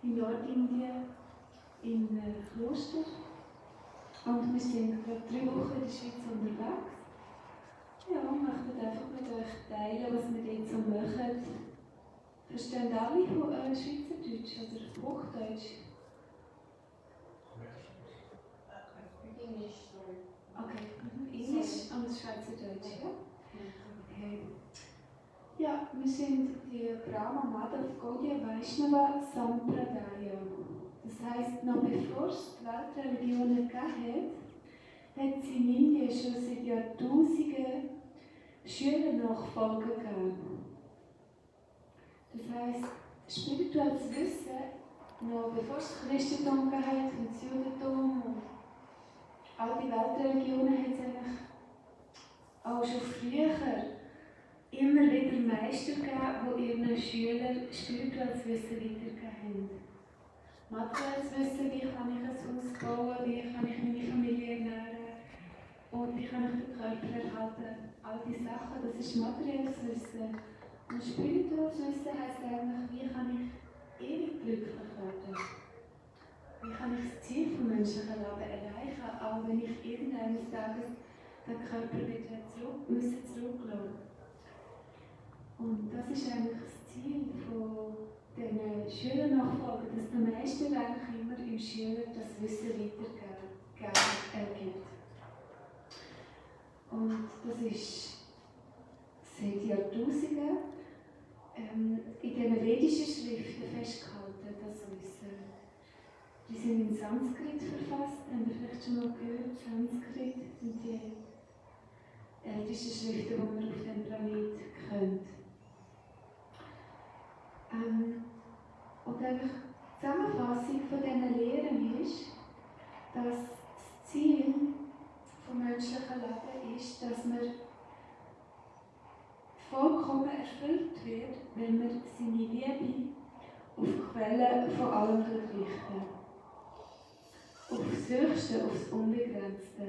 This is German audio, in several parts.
in Nordindien in Kloster. Und wir sind gerade 3 Wochen in der Schweiz unterwegs. Ja, und möchten einfach mit euch teilen, was wir dort so machen. Verstehen alle Schweizerdeutsch oder Hochdeutsch? Englisch, sorry. Okay, Englisch und Schweizerdeutsch, ja? Okay. Ja, wir sind die Brahma Madhav Gaudiya Vaishnava Sampradaya. Das heisst, noch bevor es die Weltreligionen gegeben hat es in Indien schon seit Jahrtausenden Schülernachfolger gegeben. Das heisst, spirituelles Wissen, noch bevor es das Christentum gegeben hat und das Judentum und all die Weltreligionen, hat es eigentlich auch schon früher immer wieder Meister gegeben, die ihren Schülern spirituelles Wissen weitergegeben haben. Materielles Wissen, wie kann ich ein Haus bauen, wie kann ich meine Familie ernähren und wie kann ich den Körper erhalten. All diese Sachen, das ist materielles Wissen. Und spirituelles Wissen heisst eigentlich, wie kann ich ewig glücklich werden. Wie kann ich das Ziel des menschlichen Lebens erreichen, auch wenn ich irgendeines Tages den Körper wieder zurücklassen. Und das ist eigentlich das Ziel von diesen Schülernachfolgern, dass der Meister eigentlich immer im Schüler das Wissen weitergibt. Und das ist seit Jahrtausenden in diesen vedischen Schriften festgehalten, das Wissen. Die sind in Sanskrit verfasst, haben wir vielleicht schon mal gehört. Sanskrit sind die ältesten Schriften, die man auf dem Planeten kennt. Und eigentlich die Zusammenfassung von diesen Lehren ist, dass das Ziel des menschlichen Lebens ist, dass man vollkommen erfüllt wird, wenn man seine Liebe auf die Quelle von allem richten. Auf das Höchste, auf das Unbegrenzte.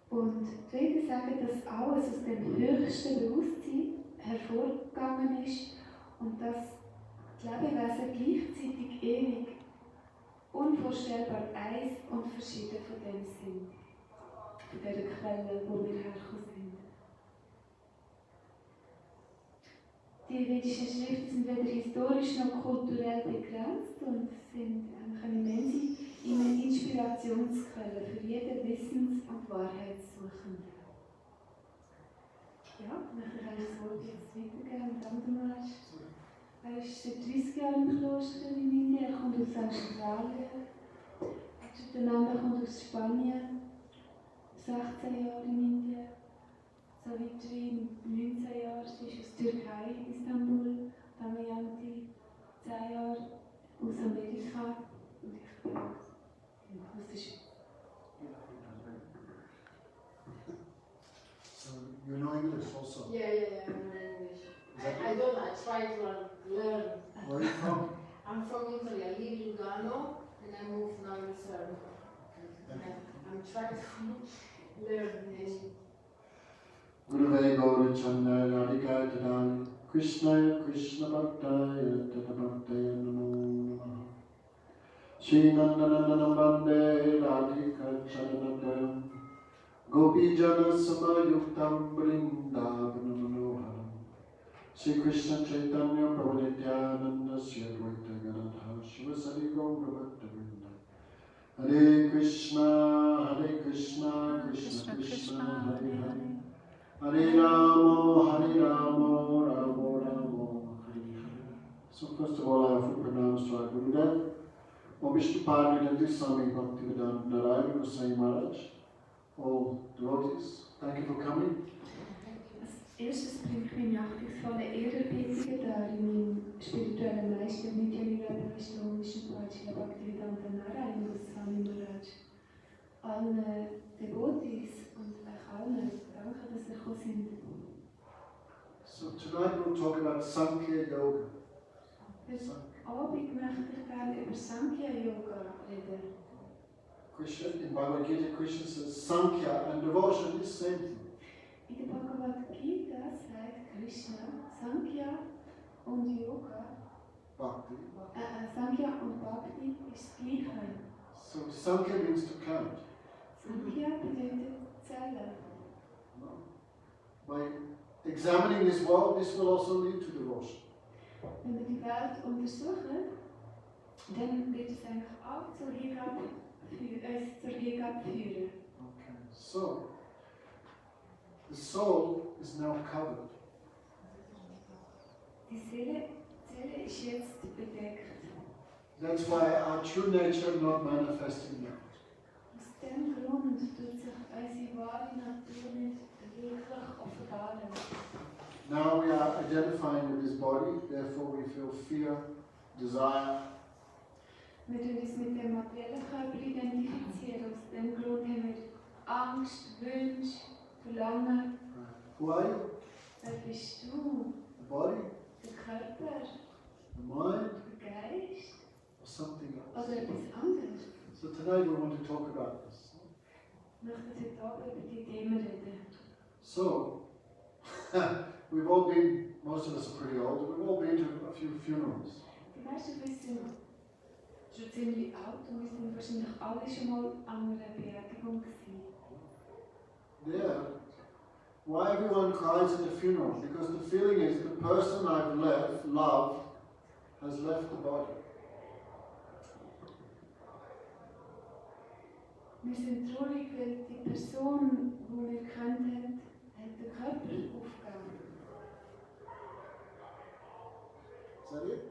Und die Reden sagen, dass alles aus dem höchsten Bewusstsein hervorgegangen ist und dass die Lebewesen gleichzeitig ewig, unvorstellbar eins und verschieden von dem sind. Von dieser Quelle, wo wir hergekommen sind. Die vedischen Schriften sind weder historisch noch kulturell begrenzt und sind eine immense Inspirationsquelle für jeden Wissens- und Wahrheitssuchenden. Ja, möchte ich eigentlich das Wort jetzt weitergeben und Andreas. Er ist seit 30 Jahren im Kloster in Indien, er kommt aus Australien, der kommt aus Spanien, 16 Jahre in Indien, so weiter wie 19 Jahre, sie ist aus Türkei, Istanbul, Damayanti, 10 Jahre aus Amerika und ich bin aus der Schweiz. So you know English also? Yeah, I know English. I try to learn. Where are you from? I'm from Italy. I live in Lugano and I moved now in Serbia. I'm trying to learn. Gurave Gauri Chandra Radhika Tadani Krishnaya Krishna Bhaktaya Tata Bhaktaya Namo Namaha Shri Nandanandanam Bande Radhika Charanadayam Gopi Jana Samayuktam Vrindavanam Manoharam Shri Krishna Chaitanya Prabhu Nityananda Shri Advaita Gadadhara Shivasari Gaura Bhakta Vrinda Hare Krishna, Krishna Krishna, Hare Hare Hare Rama, Rama Rama, Hare Hare. So first of all, I offer pranams to our Gurudev, Om Vishnu Parvanati Swami Bhaktivedanta Narayana Goswami Maharaj, all devotees, thank you for coming. Als erstes bringt meine achtungsvolle Ehrerbietung dar in meinem spirituellen Meister Nityananda Vishnu Vishnu Bhaktivedanta Narayana Goswami Maharaj. Allen Devotees und euch allen danke, dass ihr gekommen sind. So tonight we'll talk about Sankhya-yoga. Heute Abend möchte ich gerne über Sankhya-yoga reden. Krishna, in Bhagavad Gita, Krishna says Sankhya and devotion is the same thing. In der Bhagavad Gita sagt Krishna, Sankhya und Yoga, Bhakti. Sankhya und Bhakti ist das Gleiche. So Sankhya means to count. Sankhya bedeutet Zählen. By examining this world, this will also lead to devotion. Wenn wir die Welt untersuchen, dann wird es eigentlich auch zur Hingabe führen. Okay, so the soul is now covered. Die Seele ist jetzt bedeckt. That's why our true nature not manifesting now. Aus dem Grund tut sich unsere wahre Natur nicht wirklich offenbaren. Now we are identifying with this body, therefore we feel fear, desire. Wir tun uns mit dem materiellen Körper identifizieren. Aus dem Grund haben wir Angst, Wünsche, Verlangen. Who are you? Wer bist du? The body, Der Körper, the mind, der Geist or something else? oder etwas anderes? So tonight we want to talk about this. Ich möchte heute Abend über die Themen reden. So, we've all been, most of us are pretty old, we've all been to a few funerals. Die meisten von uns sind schon ziemlich alt und wir sind wahrscheinlich alle schon mal an einer Beerdigung gewesen. Yeah. Why everyone cries at the funeral? Because the feeling is the person I've loved, has left the body. Wir sind traurig, weil die Person, die wir gekannt haben, hat den Körper aufgegeben. Is that it?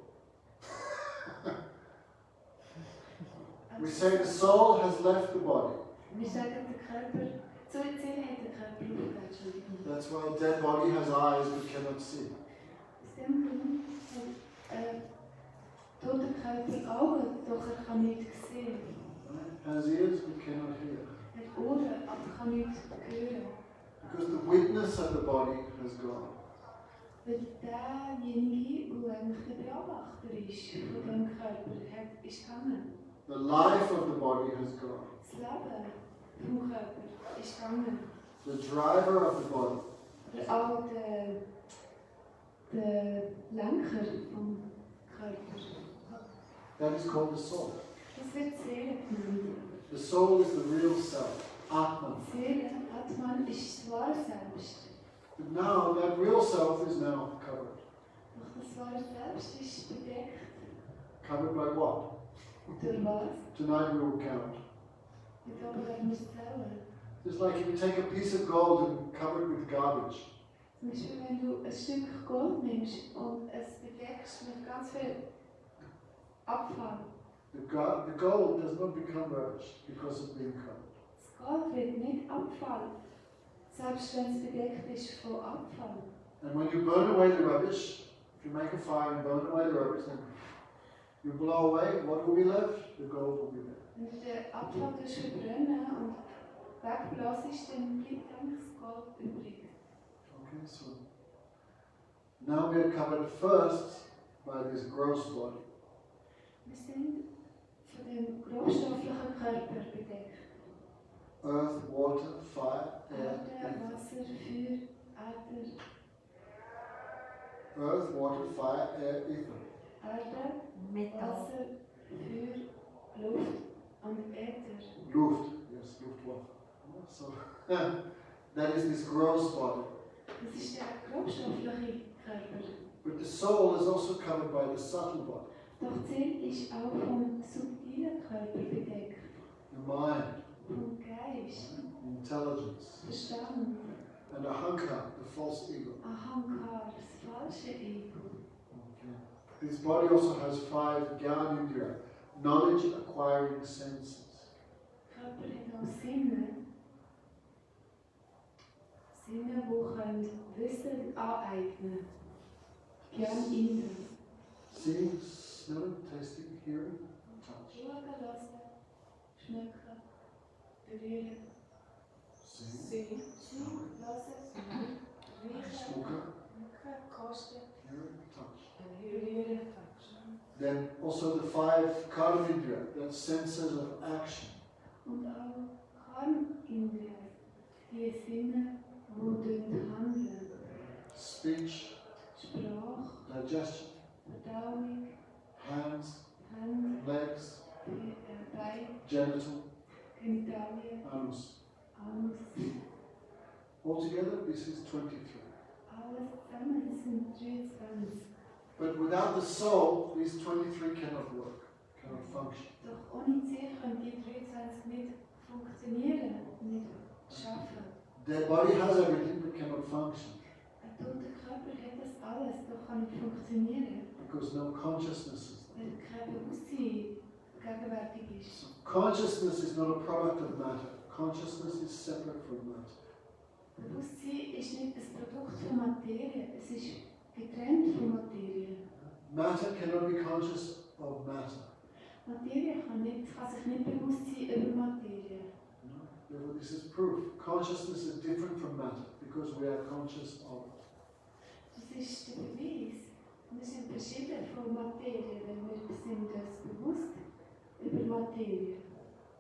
We say the soul has left the body. Wir sagen, der Körper, so die Seele hat den Körper aufgegeben, Entschuldigung. That's why a dead body has eyes but cannot see. Aus dem Grund hat toter Körper Augen, doch er kann nicht sehen. Right? Has ears but cannot hear. Er hat Ohren, aber kann nicht hören. Because the witness of the body has gone. Weil derjenige, der eigentlich der Beobachter ist von dem Körper, ist gegangen. The life of the body has gone. Das Leben vom Körper ist gegangen. The driver of the body. Oder auch der Lenker vom Körper. That is called the soul. Das wird Seele genannt. The soul is the real self, Atman. Seele, Atman, ist das wahre Selbst. But now that real self is now covered. Doch das wahre Selbst ist bedeckt. Covered by what? Durch was? Tonight we will count. Mit aber er muss zählen. It's like if you take a piece of gold and cover it with garbage. Zum Beispiel, wenn du ein Stück Gold nimmst und es bedeckst mit ganz viel Abfall. The gold does not become rubbish because of being covered. Das Gold wird nicht Abfall, selbst wenn es bedeckt ist von Abfall. And when you burn away the rubbish, if you make a fire and burn away the rubbish, then you blow away, what will be left? The gold will be there. Wenn du den Abfall verbrennen und wegblasst, dann bleibt eigentlich das Gold übrig. Okay, so now we are covered first by this gross body. Wir sind von dem grobstofflichen Körper bedeckt. Earth, water, fire, air, Erde, Wasser, Feuer, Äther. Earth, water, fire, air, ether. Erde, Wasser, Feuer, Luft und Äther. Luft, yes, Luftwaffe. So that is this gross body. Das ist der grobstoffliche Körper. But the soul is also covered by the subtle body, Doch die Seele ist auch vom subtilen Körper bedeckt. the mind, Vom Geist, intelligence, Verstand, and Ahankar, the false ego. Ahankar, das falsche Ego. Okay. This body also has 5 Gyanindriya, knowledge acquiring senses. Der Körper hat auch Sinne. Sinne, die Wissen aneignen. Gern Indra. Seeing, smelling, tasting, hearing, touch. Schauen, hören, schmecken, berühren. Seeing, Sehen, hören, riechen, smoker, schmecken, kosten, hearing, touch. berühren. Then also the 5 Karmindriya, that's senses of action. Und auch Karm-Indra, die Sinne, die handeln. Speech, Sprache, digestion, Verdauung, hands, Hände, legs, Beine, genital, Genitalien, anus. Anus. Altogether, this is 23. Alles zusammen, das sind 23. But without the soul, these 23 cannot work, cannot function. Doch ohne Ziel können die 23 nicht funktionieren, nicht schaffen. Their body has everything but cannot function Ein toter Körper hat das alles, doch kann nicht funktionieren. because no consciousness is there. Weil kein Bewusstsein gegenwärtig ist. So consciousness is not a product of matter. Consciousness is separate from matter. Bewusstsein ist nicht ein Produkt von Materie, es ist getrennt von Materie. Matter cannot be conscious of matter. Materie kann sich nicht bewusst sein über Materie. Therefore, this is proof. Consciousness is different from matter because we are conscious of it. Das ist der Beweis. Wir sind verschieden von Materie, denn wir sind uns bewusst über Materie.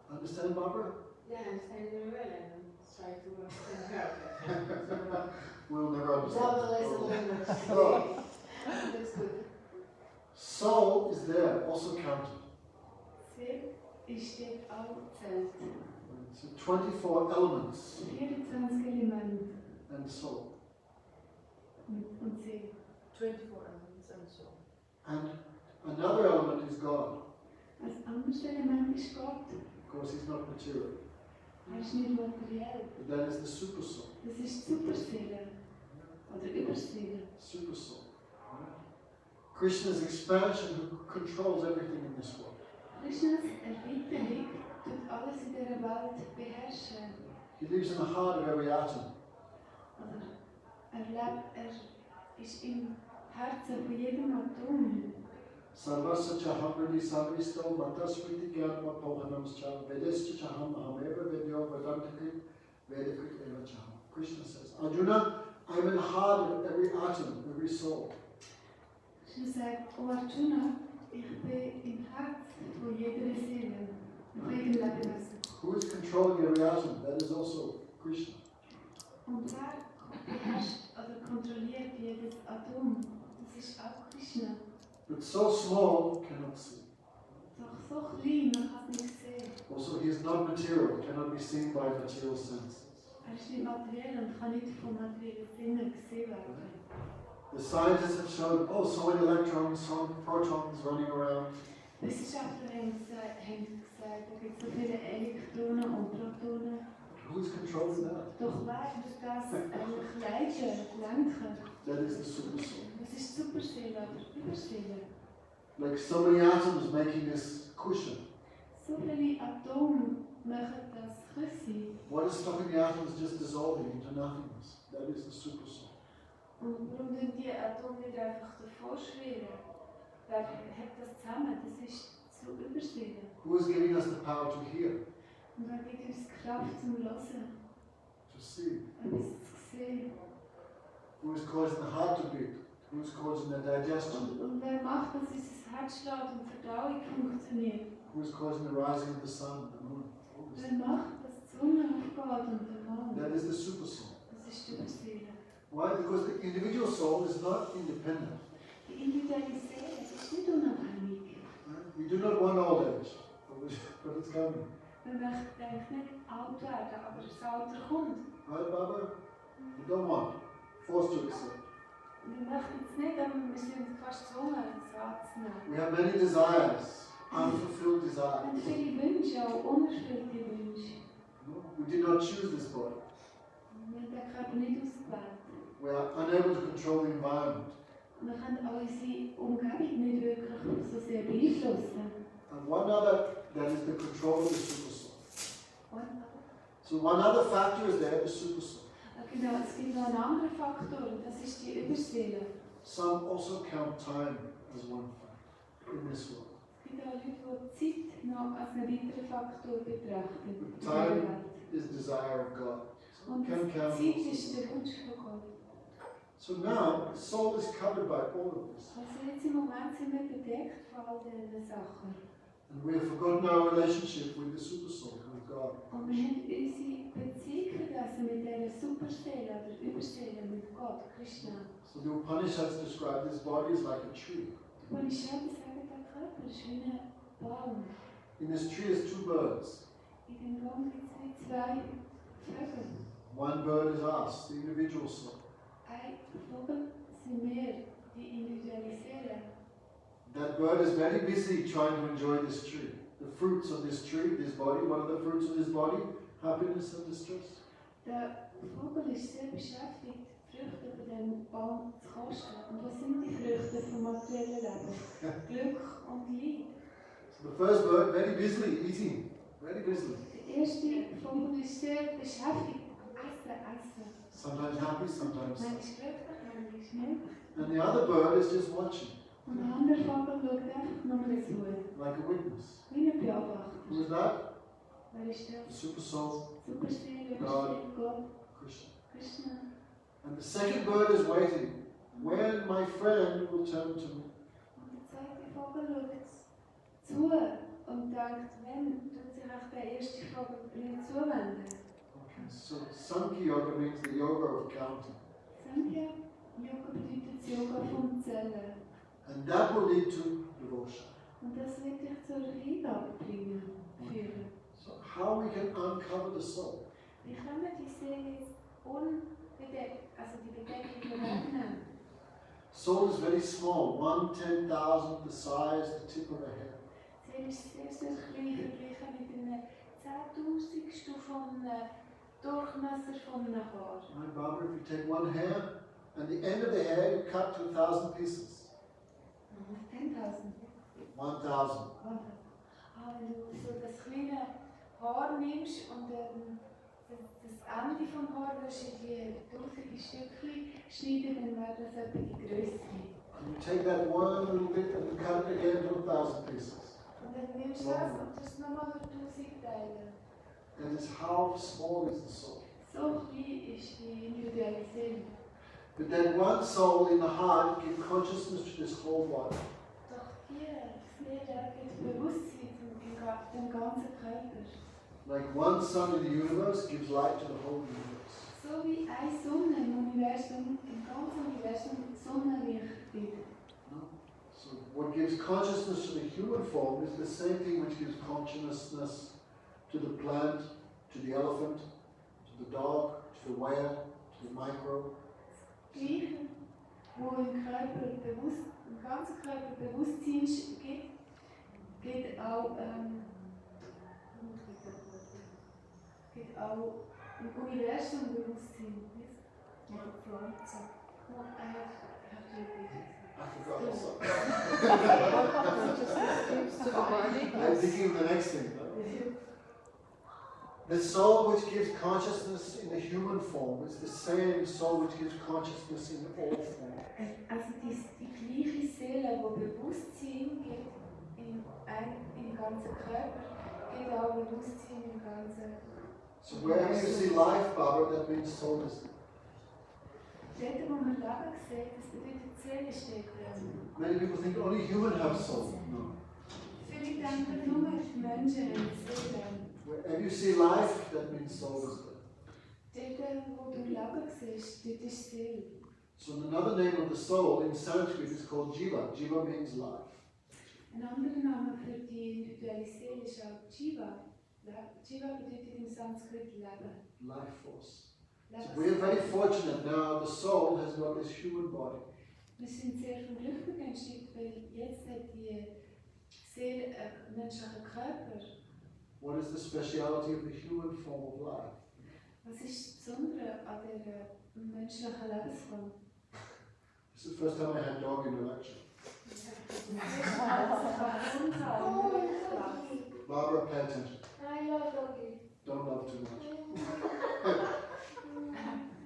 Understand, Barbara? Yeah, I understand very well and try to understand her. We'll never understand. Double lesson learners. So, That's good. soul is there, also counted. Seele ist dort auch gezählt. So 24 elements 24 Elemente and soul. und Seele. 24 elements and so. And another element is God. Als anderes Element ist Gott. Of course, he's not material. Ist nicht materiell. But that is the super soul. Das ist die Superseele. Oder Überseele. Super soul. Krishna's expansion who controls everything in this world. Krishnas Erweiterung tut alles in dieser Welt beherrschen. He lives in the heart of every atom. Er ist im Herzen von jedem Atom. Sarvasya chaham vridi sarvisto matasmriti gyatma pohanams cha vedescha chaham ahameva vedyo vedantakrit vedakrit eva chaham. Krishna says, Arjuna, I'm in the heart of every atom, every soul. Krishna sagt, O Arjuna, ich bin im Herzen von jeder Seele, von jedem Lebewesen. Who is controlling every atom? That is also Krishna. Und wer beherrscht oder kontrolliert jedes Atom? Das ist auch Krishna. But so small, cannot see. Doch so klein, man kann es nicht sehen. Also, he is not material, cannot be seen by material senses. Ist nicht materiell und kann nicht von materiellen Sinnen gesehen werden. The scientists have shown, oh, so many electrons, so many protons running around. Wissenschaftler haben gesagt, da gibt es so viele Elektronen und Protonen. Who is controlling that? Doch wer muss das eigentlich lenken? That is the super soul. Das ist Superseele oder Überseele. Like so many atoms making this cushion. So viele Atome machen das Küsse. What is stopping the atoms just dissolving into nothingness? That is the super soul. Und warum tun die Atome nicht einfach davor schwirren? Wer hat das zusammen? Das ist so Überseele. Who is giving us the power to hear, Und wer gibt uns Kraft zum Hören? to see? Etwas zu sehen. Who is causing the heart to beat? Who is causing the digestion? Und wer macht, dass unser Herz schlägt und Verdauung funktioniert? Who is causing the rising of the sun, the moon? All this. Wer macht, dass die Sonne aufgeht und der Mond? That is the super soul. Das ist die Überseele. Why? Because the individual soul is not independent. Die individuelle Seele ist nicht unabhängig. We do not want old age, but it's coming. Wir möchten eigentlich nicht alt werden, aber das Alter kommt. Right, Baba? We don't want. Forced to accept. Wir möchten es nicht, aber wir sind fast gezwungen, es anzunehmen. We have many desires, unfulfilled Wir haben desires. viele Wünsche, auch unerfüllte Wünsche. We did not choose this body. Wir haben den Körper nicht ausgewählt. We are unable to control the environment. Wir können auch unsere Umgebung nicht wirklich so sehr beeinflussen. And one other, that is the control of the super soul. Und, So one other factor is there, the super soul. genau, es gibt noch einen anderen Faktor, und das ist die Überseele. Some also count time as one factor in this world. Es gibt auch Leute, die Zeit noch als einen weiteren Faktor betrachten. in dieser Time Welt. is desire of God. So Und we can count Zeit also. ist der Wunsch von Gott. So now, the soul is covered by all of this. Also jetzt im Moment sind wir bedeckt von all diesen Sachen. And we have forgotten our relationship with the super soul, with God. Und wir haben unsere Beziehung vergessen mit dieser Superseele oder Überseele mit Gott, Krishna. So the Upanishads describe this body as like a tree. Die Upanishaden sagen, der Körper ist wie ein Baum. In this tree is two birds. In dem Baum gibt es wie zwei Vögel. One bird is us, the individual soul. Ein Vogel sind wir, die individuelle Seele. That bird is very busy trying to enjoy this tree. The fruits of this tree, this body, what are the fruits of this body? Happiness and distress. Der Vogel ist sehr beschäftigt, Früchte von diesem Baum zu kosten. Und was sind die Früchte vom materiellen Leben? Glück und Leid. The first bird, very busily eating, very busily. Der erste Vogel ist sehr beschäftigt. Essen. Sometimes happy, sometimes sad. Manchmal glücklich, manchmal nicht. And the other bird is just watching, Und der andere Vogel schaut einfach nur zu. like a witness. Wie ein Beobachter. Who is that? Wer ist der? The super soul, Superseele, God. Gott, Krishna. Krishna. And the second bird is waiting. When my friend will turn to me. Und der zweite Vogel schaut zu und denkt, wenn tut sich auch der erste Vogel mir zuwenden. Okay, so Sankhya-yoga means the yoga of counting. Sankhya-yoga bedeutet das Yoga vom Zählen. And that will lead to devotion. Und das wird dich zur Hingabe bringen, führen. So how we can uncover the soul? Wie können wir die Seele jetzt unbedeckt, also die Bedeckung öffnen? Soul is very small, 1/10,000 the size, the tip of a hair. Die Seele ist sehr, sehr klein, verglichen mit einem 10.000stel vom Durchmesser von einem Haar. Right, Barbara, if you take one hair, and the end of the hair you cut to 1,000 pieces. 10.000. 1,000. Wenn du so das kleine Haar nimmst und das Ende vom Haar in die dürftige Stückchen schneiden, dann wäre das etwa die Größe. And you take that one little bit and you cut it again to 1,000 pieces. Und dann nimmst du das und das nochmal durch 1000 Teile. That is how small is the soul. So klein ist die individuelle Seele. But that one soul in the heart gives consciousness to this whole body. Doch die Seele gibt Bewusstsein dem ganzen Körper. Like one sun in the universe gives light to the whole universe. So wie eine Sonne im Universum, im ganzen Universum Sonnenlicht gibt. So what gives consciousness to the human form is the same thing which gives consciousness to the plant, to the elephant, to the dog, to the whale, to the microbe. Gleiche, wo im ganzen Körper Bewusstsein gibt auch im Universum Bewusstsein. Mit der Pflanze. I forgot also. body. I'm thinking of the next thing. The soul which gives consciousness in the human form is the same soul which gives consciousness in all forms. Also die gleiche Seele, die Bewusstsein gibt im ganzen Körper, gibt auch Bewusstsein im ganzen. So wherever you see life, Barbara, that means soul is there. Dort, wo man Leben sieht, das bedeutet Seele steht drin. Many people think only human have soul. No. Viele denken nur, Menschen haben Seele. Wherever you see life, that means soul is there. Dort, wo du Leben siehst, dort ist Seele. So another name of the soul in Sanskrit is called Jiva. Jiva means life. Ein anderer Name für die individuelle Seele ist auch Jiva. Jiva bedeutet im Sanskrit Leben. Life force. So we are very fortunate now. The soul has got this human body. Wir sind sehr vom Glück begünstigt, weil jetzt hat die Seele einen menschlichen Körper. What is the speciality of the human form of life? Was ist das Besondere an der menschlichen Lebensform? This is the first time I had dog interaction. Barbara, pay attention. I love doggy. Don't love too much.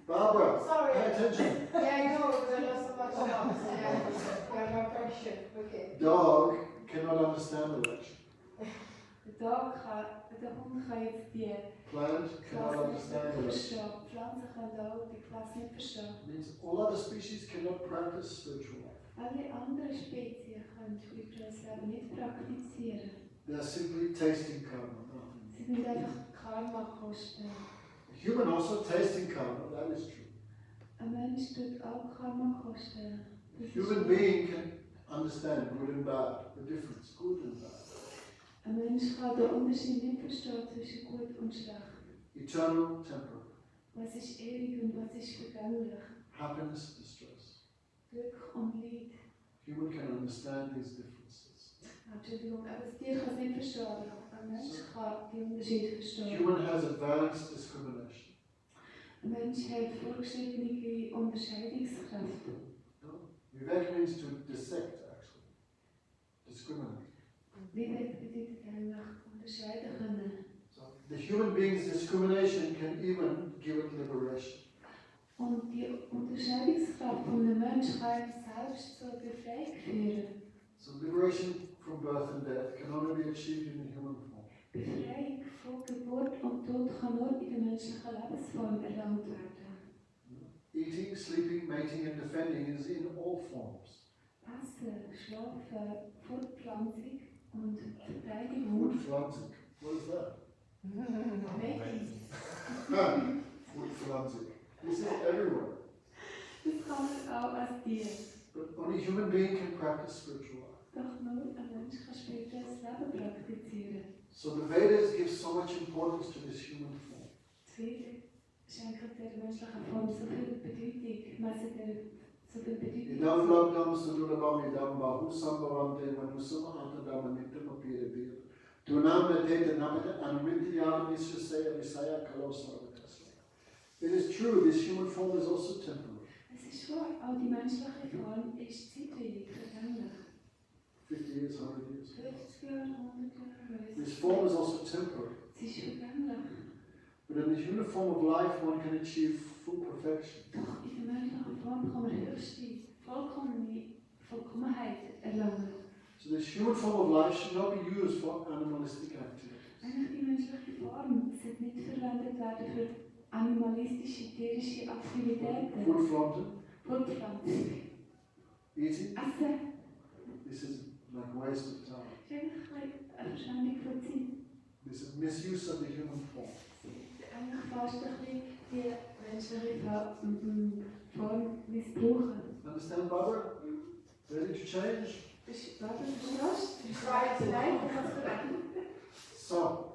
Barbara, Sorry. pay attention. Yeah, I know, because I love so much dogs. Yeah, my question. Okay. Dog cannot understand erection. Der Hund kann jetzt die Plant cannot Klasse understand nicht erection. verstehen. Pflanzen können auch die Klasse nicht verstehen. It means all other species cannot practice spiritual life. Alle anderen Spezien können spirituelles Leben nicht praktizieren. They are simply tasting karma. No. Sie sind einfach Karma-Kosten. A human also tasting karma, that is true. Ein Mensch tut auch Karma-Kosten. A human being can understand good and bad, the difference, good and bad. Ein Mensch kann den Unterschied nicht verstehen zwischen gut und schlecht. Eternal, temporal. Was ist ewig und was ist vergänglich? Happiness, distress. Glück und Leid. Human can understand these differences. Entschuldigung, aber das Tier kann es nicht verstehen, aber ein Mensch kann die Unterschiede verstehen. Human has advanced discrimination. Ein Mensch hat vorgeschriebene Unterscheidungskräfte. No? Vivek means to dissect, actually. Discriminate. Liebe bedeutet eigentlich unterscheiden können. So the human being's discrimination can even give it liberation. Und die Unterscheidungskraft von einem Menschen kann selbst zur Befreiung führen. So liberation from birth and death can only be achieved in the human form. Befreiung von Geburt und Tod kann nur in der menschlichen Lebensform erlangt werden. Eating, sleeping, mating and defending is in all forms. Essen, Schlafen, Fortpflanzung und Verteidigung. Fortpflanzung. What is that? Mating. Fortpflanzung. This is everywhere. Das kann man auch als Tier. But only a human being can practice spiritual life. Doch nur ein Mensch kann spirituelles Leben praktizieren. So the Vedas give so much importance to this human form. Die Veda schenken der menschlichen Form so viel Bedeutung, messen der so viel Bedeutung. Idam labdam sudurabam idam bahu sambhavante manusamahantadam nittamapire bir. Tunam medete namete anumityam nishyasaya visaya kalosarvatasya. It is true, this human form is also temporary. Es ist wahr, auch die menschliche Form ist zeitweilig, vergänglich. 50 years, 100 years. 50 Jahre, 100 Jahre. This form is also temporary. Sie ist vergänglich. But in the human form of life, one can achieve full perfection. Doch in der menschlichen Form kann man höchste, Vollkommenheit erlangen. So this human form of life should not be used for animalistic activities. Eigentlich die menschliche Form sollte nicht verwendet werden für animalistische, tierische Aktivitäten. Fortpflanzen, Fortpflanzung. eating, Essen this is like a waste of time. ist eigentlich eine Verschwendung von Zeit. This is misuse of the human form. Eigentlich fast ein bisschen die menschliche Form missbrauchen. Understand, Barbara? Ready to change? Bist du bereit, was zu reden? So,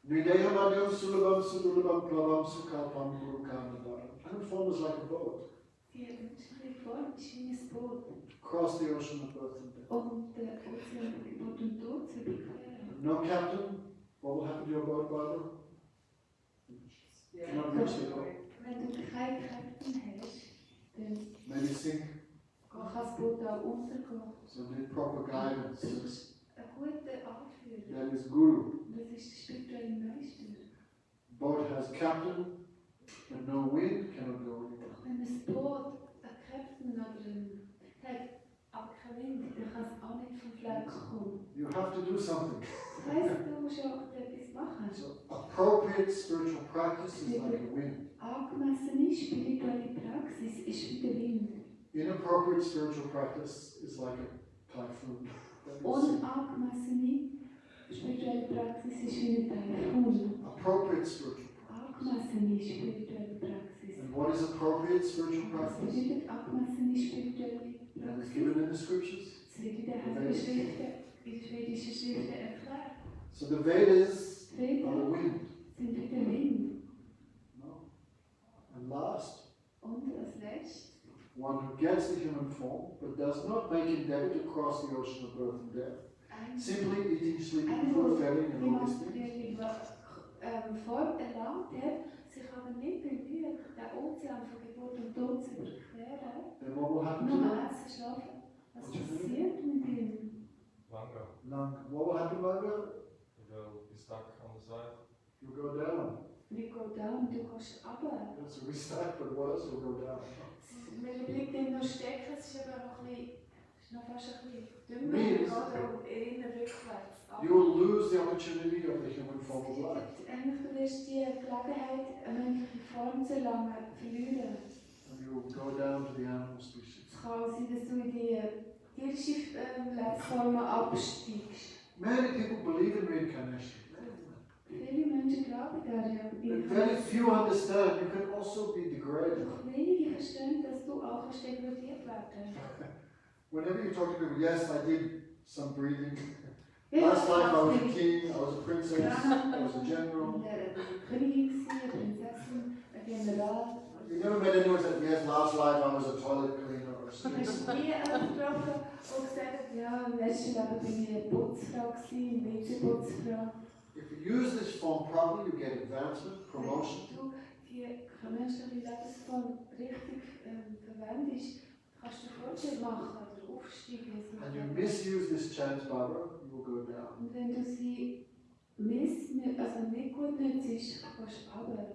Nidehamadyam sulabam sudulabam plavam sukalpam gurukanadaram. Human form is like a boat. Die menschliche Form ist wie ein Boot. Across the ocean of birth and death. Und der Ozean von Geburt und Tod zu überqueren. No captain, what will happen to your boat, Barbara? Yeah. Cannot reach the goal. Wenn du keinen Captain hast, dann Maybe sink. kann das Boot auch untergehen. So need proper guidance. Du musst einen guten Anführer. That is guru. Das ist der spirituelle Meister. Boat has captain, but no wind cannot go anywhere. Wenn ein Boot einen Captain oder einen hat, aber kein Wind, dann kann es auch nicht vom Fleck kommen. You have to do something. Das heisst, du musst auch etwas machen. So appropriate spiritual practice is like a wind. Angemessene spirituelle Praxis ist wie der Wind. Inappropriate spiritual practice is like a typhoon. That will sink. Unangemessene spirituelle Praxis ist wie ein Taifun. Appropriate spiritual practice. Angemessene spirituelle Praxis. And what is appropriate spiritual Was practice? bedeutet angemessene spirituelle That is Praxis? given in the scriptures. Es wird in den Heiligen Schriften, in den schwedischen Schriften erklärt. So the Vedas Die are the Veda wind. sind wie der Wind. No? And last, Und als letztes, one who gets the human form but does not make endeavor to cross the ocean of birth and death. Simply eating, sleeping, fulfilling, and die all these things. materielle Form erlangt hat, sich aber nicht bemüht, den Ozean von Geburt und Tod zu überqueren. Then what will happen to Nur them? essen, schlafen. Was passiert mit ihm? Longer. What will happen, Margaret? You will be stuck on the side. You go down. You go down, du gehst runter. Yes, we stuck, but what else will go down? Man bleibt nicht nur stecken, es ist aber auch ein bisschen, es ist noch fast ein bisschen dümmer, Nee, oder eher rückwärts. You will lose the opportunity of the human form of life. Eigentlich du wirst die Gelegenheit, eine menschliche Form zu erlangen, verlieren. And you will go down to the animal species. Es kann sein, dass du in die tierische Lebensformen absteigst. Many people believe in reincarnation. Viele Menschen glauben daran. But very few understand you can also be degraded. Doch wenige verstehen, dass du auch degradiert werden. Whenever you talk to people, yes, I did some breathing. Ja, Last life I was a ich king, I was a princess, I was a general. Königin, eine Prinzessin, ein General. You never met anyone who said, yes, last life I was a toilet cleaner or Du something. hast nie jemanden getroffen, der gesagt hat, ja, im letzten Leben bin ich eine Putzfrau gewesen, eine WC-Putzfrau. If you use this form properly, you get advancement, promotion. Wenn du die menschliche Lebensform richtig verwendest, kannst du Fortschritt machen oder aufsteigen. And you misuse this chance, Barbara, you will go down. ist, gehst du runter.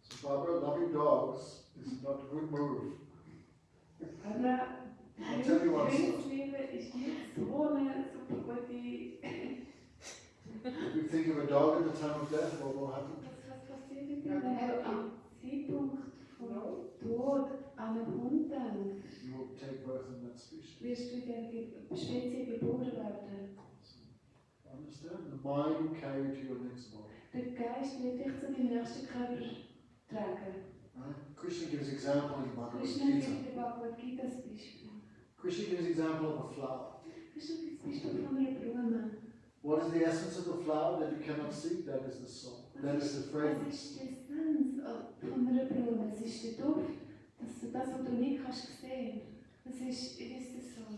So Barbara, loving dogs is not a good move. Aber I'll tell you one story. Hundsliebe ist nicht so eine super gute... If you think of a dog at the time of death, what will happen? Was passiert mit dir, wenn du am Zeitpunkt vom Tod an einen Hund denkst? You will take birth in that species. Wirst du in der Spezie geboren werden. Understand? The mind will carry you to your next body. Der Geist wird dich zu deinem nächsten Körper tragen. Right? Krishna gives example in Bhagavad Krishna Gita. gibt der Bhagavad Gita das Beispiel. Krishna gives example of a flower. Krishna gibt das Beispiel von einer Blume. What is the essence of the flower that you cannot see? That is the soul. That is the Was fragrance. ist die Essenz von einer Blume? Es ist der Duft, das, was du nicht kannst sehen. Das ist, it is the soul.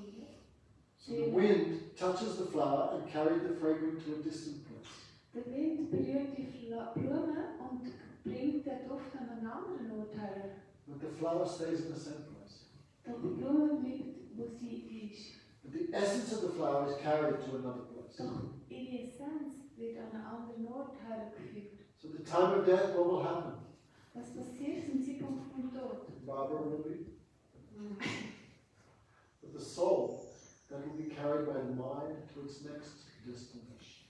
So the wind touches the flower and carries the fragrance to a distant place. Der Wind berührt die Blume und bringt den Duft an einen anderen Ort her. But the flower stays in the same place. Doch die Blume bleibt, wo sie ist. But the essence of the flower is carried to another place. Doch ihre Essenz wird an einen anderen Ort hergeführt. So the time of death, what will happen? Was passiert zum Zeitpunkt vom Tod? Barbara will be. But the soul, that will be carried by the mind to its next destination.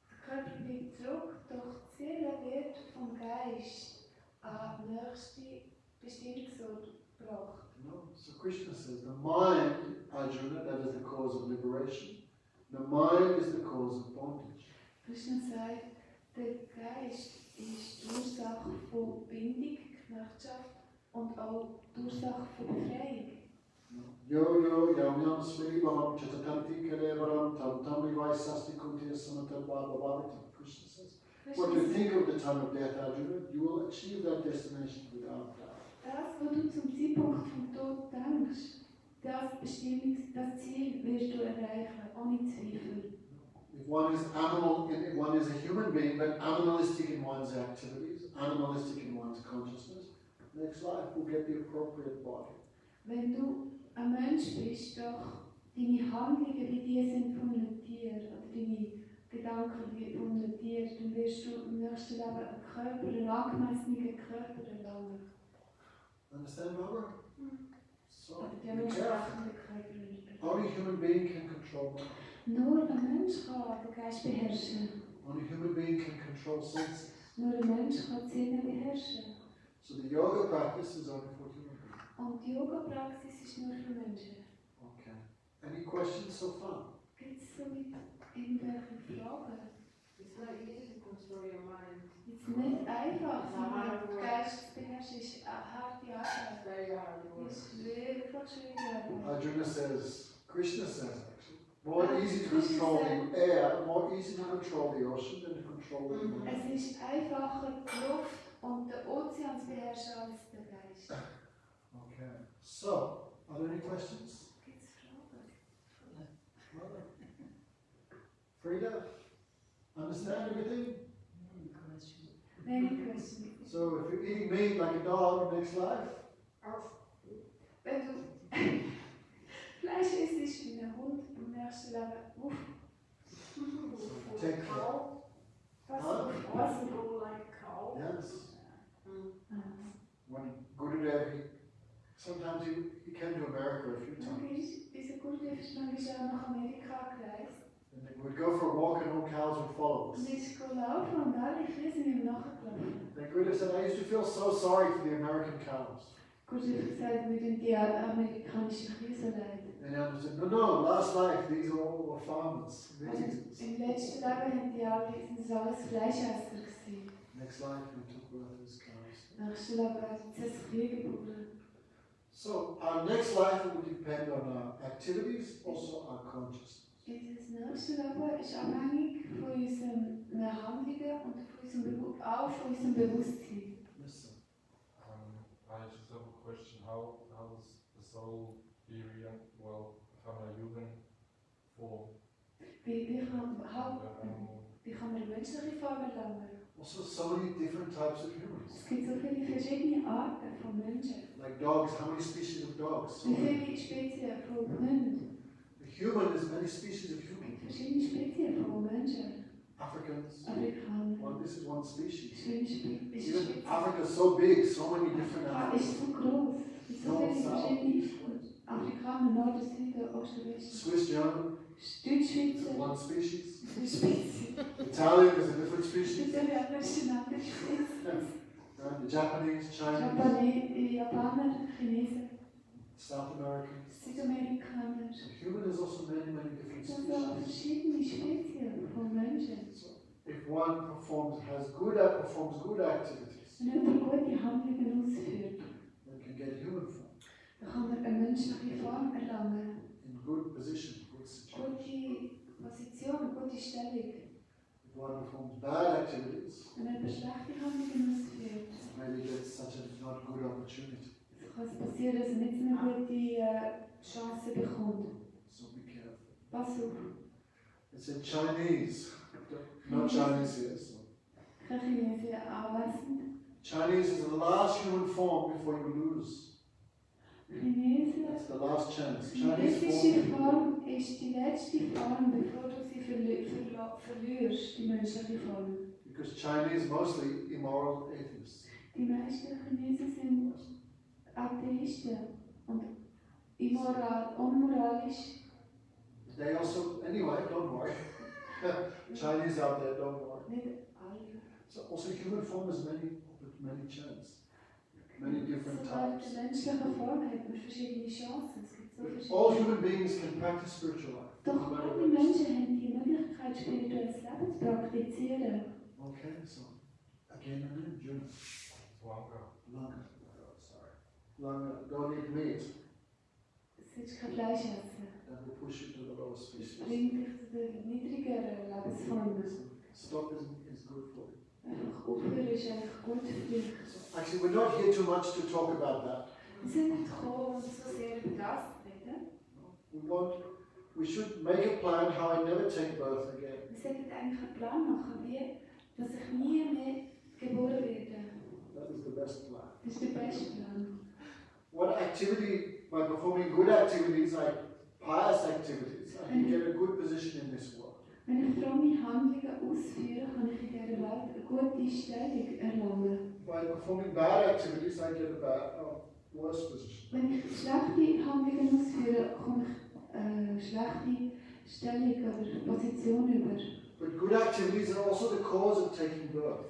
Der Körper bleibt zurück, doch die Seele wird vom Geist an den nächsten Bestimmungsort gebracht. No? So Krishna says, the mind, Arjuna, that is the cause of liberation. The mind is the cause of bondage. Krishna sagt, der Geist ist die Ursache von Bindung, Knechtschaft und auch die Ursache von Befreiung. Yo yo yam yam sri bhavam chatatanti kalevaram tam tam rivai sasti kuntiya samatam bhavavartam. Krishna says, what you think of the time of death, Arjuna, you will achieve that destination without doubt. Das, was du zum Zeitpunkt vom Tod denkst, das Ziel wirst du erreichen, ohne Zweifel. If one is animal, if one is a human being, but animalistic in one's activities, animalistic in one's consciousness, next life will get the appropriate body. Wenn du ein Mensch bist, doch deine Handlungen wie die sind von einem Tier oder deine Gedanken wie von einem Tier, dann wirst du im nächsten Leben einen Körper, einen angemessenen Körper erlangen. Understand, Barbara? So, Oder be den careful. entsprechenden Körper erlangen. Only a human being can control mind. Nur ein Mensch kann den Geist beherrschen. Only a human being can control senses. Nur ein Mensch kann die Sinne beherrschen. So the yoga practice is only for human beings. Und die Yoga-Praxis ist nur für Menschen. Okay. Any questions so far? Gibt es somit irgendwelche Fragen? It's not easy to control your mind. Es ist nicht einfach, den Geist zu beherrschen. Es ist eine harte Arbeit. It's very hard work. Es ist wirklich schwierig. Arjuna says, Krishna says actually, more easy to control the air, more easy to control the ocean than to control the mind. Es ist einfacher, die Luft und den Ozean zu beherrschen als den Geist. Okay. So, are there any questions? Gibt es Fragen? Mother? Frida? Understand everything? Many questions. So if you're eating meat like a dog next life, Wenn du Fleisch isst wie ein Hund im nächsten Leben, uff, take care. Cow? Huh? was Go like cow? Yes. Ah, When Gurudev, sometimes he came to America a few times. Dieser Gurudev ist manchmal auch nach Amerika gereist. And they would go for a walk and all cows would follow us. Und ist gelaufen und alle Kühe sind ihm nachgelaufen. And Gurudev said, I used to feel so sorry for the American cows. Gurudev hat gesagt, mir tun die amerikanischen Kühe so leid. And I said, no, last life, these are all farmers, meat eaters. Im letzten Leben haben die alle, sind es alles Fleischesser gewesen. Next life, we took birth as cows. Im nächsten Leben haben sie das Kühe geboren. So our next life will depend on our activities, also our consciousness. Unser nächstes Leben ist abhängig von unseren Handlungen und von unserem auch von unserem Bewusstsein. Listen. I just have a question. How does the soul be Sankhya-yoga form? Wie kann man menschliche Form erlangen? Also so many different types of humans. Es gibt so viele verschiedene Arten von Menschen. Like dogs, how many species of dogs? So Wie many. viele Spezien von Hunden? A human is many species of humans. Verschiedene Spezien von Menschen. Africans, Afrikaner, Well, this is one species. Schwimmen ist Even Spitze. Africa is so big, so many different Afrika Africans. ist so groß. Es gibt so North, viele South, verschiedene East, West. Afrikaner, Norden, Süden, Osten, Westen. Swiss German is Deutschschweizer. one species. Spitze. Italian is a different species. Italiener ist eine andere Spitze. The Japanese, Chinese, Japaner, Chinesen, South Americans. Südamerikaner. So human is also many, many different Das sind so species. verschiedene Spezien von Menschen. So if one performs good activities, Wenn jemand gute Handlungen ausführt, one can get human form dann kann man eine menschliche Form erlangen. in good position, good situation. Gute Position, gute Stellung. If one performs bad activities, Wenn jemand schlechte Handlungen ausführt, maybe gets such a not good opportunity. kann es passieren, dass er nicht so eine gute Chance bekommt. So be careful. Pass auf. It's in Chinese, no Chinese here. So. Kein Chinesen anwesend. Chinese is the last human form before you lose. Chinesen. That's the last chance. Die Chinese chinesische form. Form ist die letzte Form, bevor du sie verlierst, die menschliche Form. Because Chinese mostly immoral atheists. Die meisten Chinesen sind Atheisten und unmoralisch. They also, anyway, don't worry. Chinese out there, don't worry. Nicht alle. So also human form is many chances, many different Sogar types. die menschliche Form hat man verschiedene Chancen. Es gibt so All verschiedene. human beings can practice spiritual life. Doch no matter alle what. Menschen haben die Möglichkeit, spirituelles Leben zu praktizieren. Okay, so again and then, June. Wanga. Langa. Oh, sorry. Langa, don't eat meat. Es ist kein Fleisch essen. That will push you to the lower Das species. bringt dich zu den niedrigeren Lebensformen. Stopping is good for you. Einfach aufhören ist eigentlich gut für dich. So actually, we're not here too much to talk about that. Wir sind nicht gekommen, um so sehr über das zu reden. We should make a plan how I never take birth again. Wir sollten eigentlich einen Plan machen, wie dass ich nie mehr geboren werde. That is the best plan. Das ist der beste Plan. What activity, by performing good activities like pious activities, I can get a good position in this world. Wenn ich fromme Handlungen ausführe, kann ich in dieser Welt eine gute Stellung erlangen. By performing bad activities, I get a worse position. Wenn ich schlechte Handlungen ausführe, komme ich eine schlechte Stellung oder Position über. But good activities are also the cause of taking birth.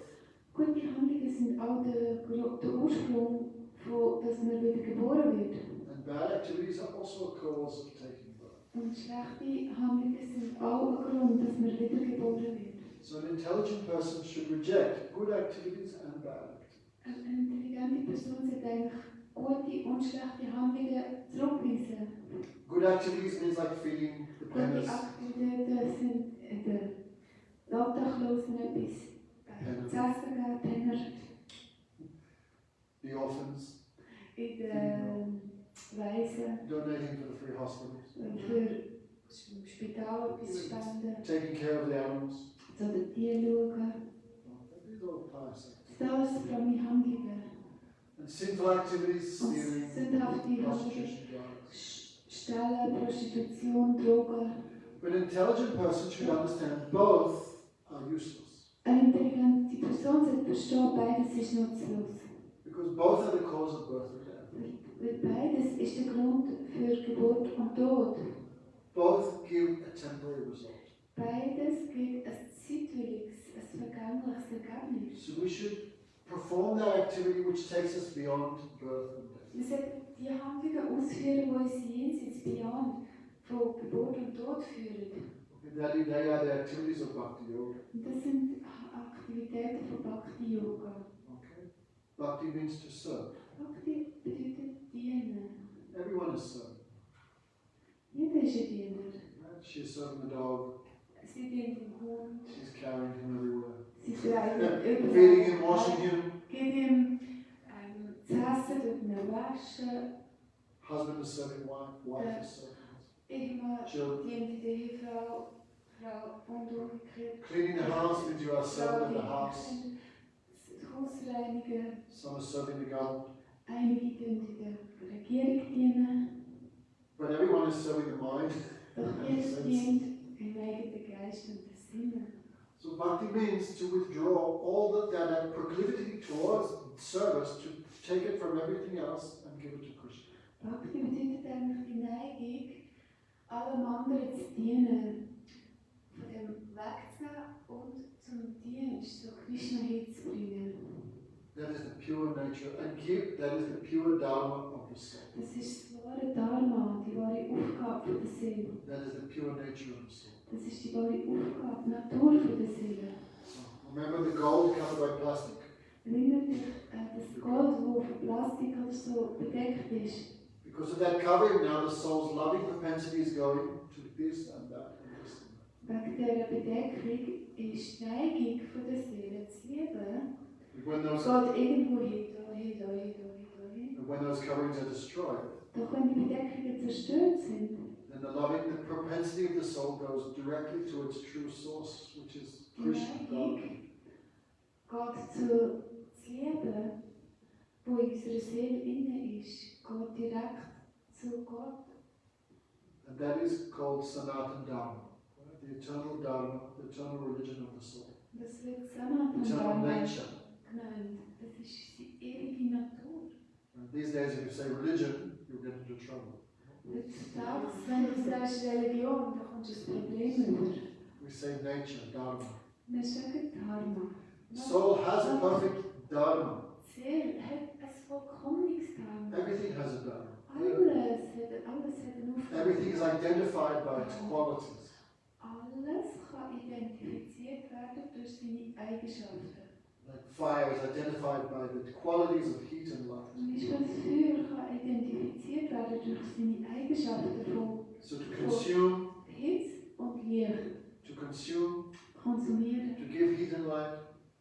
Gute Handlungen sind auch der Ursprung, von, dass man wieder geboren wird. And bad activities are also a cause of taking birth. Und schlechte Handlungen sind auch ein Grund, dass man wieder geboren wird. So an intelligent person should reject good activities and bad activities. Eine intelligente Person sollte eigentlich gute und schlechte Handlungen zurückweisen. Good activities means like feeding the Gute pennies, Aktivitäten sind den Obdachlosen etwas zu essen geben, Penner the orphans, in den Waisen, donating for the free hospitals, für im Spital etwas spenden, taking care of the animals. zu den Tieren schauen. These are all pious activities. Das sind alles fromme Handlungen. And sinful activities, Und stealing, sündhafte Handlungen, prostitution, drugs. Stellen, Prostitution, Drogen. But an intelligent person should understand both are useless. Eine intelligente Person sollte verstehen, beides ist nutzlos. Because both are the cause of birth and death. Weil beides ist der Grund für Geburt und Tod. Both give a temporary result. Beides gibt ein zeitwilliges, ein vergängliches Ergebnis. So we should perform that activity which takes us beyond birth and death. Wir sollten die Handlungen ausführen, die uns jenseits beyond von Geburt und Tod führen. Okay, they are the activities of Bhakti Yoga. Und das sind Aktivitäten von Bhakti-Yoga. Okay? Bhakti means to serve. Bhakti bedeutet dienen. Everyone is serving. Jeder ist ein Diener. Right? She is serving the dog. Sie dient dem Hund. She's carrying him everywhere. Sie trägt ihn Feeding him, washing him. Gibt ihm zu essen, tut ihn waschen. Husband is serving wife. Wife is serving husband. Immer Children. dient die Ehefrau, Frau und umgekehrt. Cleaning the house means you are serving the house. Das Haus reinigen. Some are serving the government. Einige dienen der Regierung dienen. But everyone is serving the mind. Doch jeder dient im eigenen Geist und den Sinnen. So bhakti means to withdraw all that proclivity towards service, to take it from everything else and give it to Krishna. Bhakti bedeutet eigentlich die Neigung, allem anderen zu dienen, von dem wegzunehmen und zum Dienst, so Krishna hinzubringen. That is the pure nature, and that is the pure dharma of the soul. Das ist das wahre Dharma, die wahre Aufgabe der Seele. That is the pure nature of the soul. Das ist die wahre Aufgabe, die Natur der Seele. So, remember the gold covered by plastic. Erinnert dich das Gold, das von Plastik oder so bedeckt ist. Because of that covering, now the soul's loving propensity is going to this and that and this and that. Wegen dieser Bedeckung ist die Neigung von der Seele zu lieben. When Es those, geht irgendwo hin. and when those coverings are destroyed, Doch wenn die Bedeckungen zerstört sind, then the propensity of the soul goes directly to its true source, which is die Krishna. Neigung geht zu Lieben, wo in unserer Seele inne ist, geht direkt zu Gott. And that is called Sanatan Dharma, the eternal Dharma, the eternal religion of the soul, Das wird Sanatan eternal Dharma nature. genannt. Das ist die ewige Natur. And these days, if you say religion, you'll get into trouble. Heutzutage, wenn du sagst Religion, dann kommst du ein Problem über. We say nature, Dharma. Wir sagen Dharma. Soul has a perfect Dharma. Die Seele hat ein vollkommenes Dharma. Everything has a Dharma. Alles hat eine Aufgabe. Everything is identified by its qualities. Alles kann identifiziert werden durch seine Eigenschaften. Like fire is identified by the qualities of heat and light. Zum Beispiel das Feuer kann identifiziert werden durch seine Eigenschaften von So to consume, Hitze und Licht. to consume, Konsumieren. to give heat and light,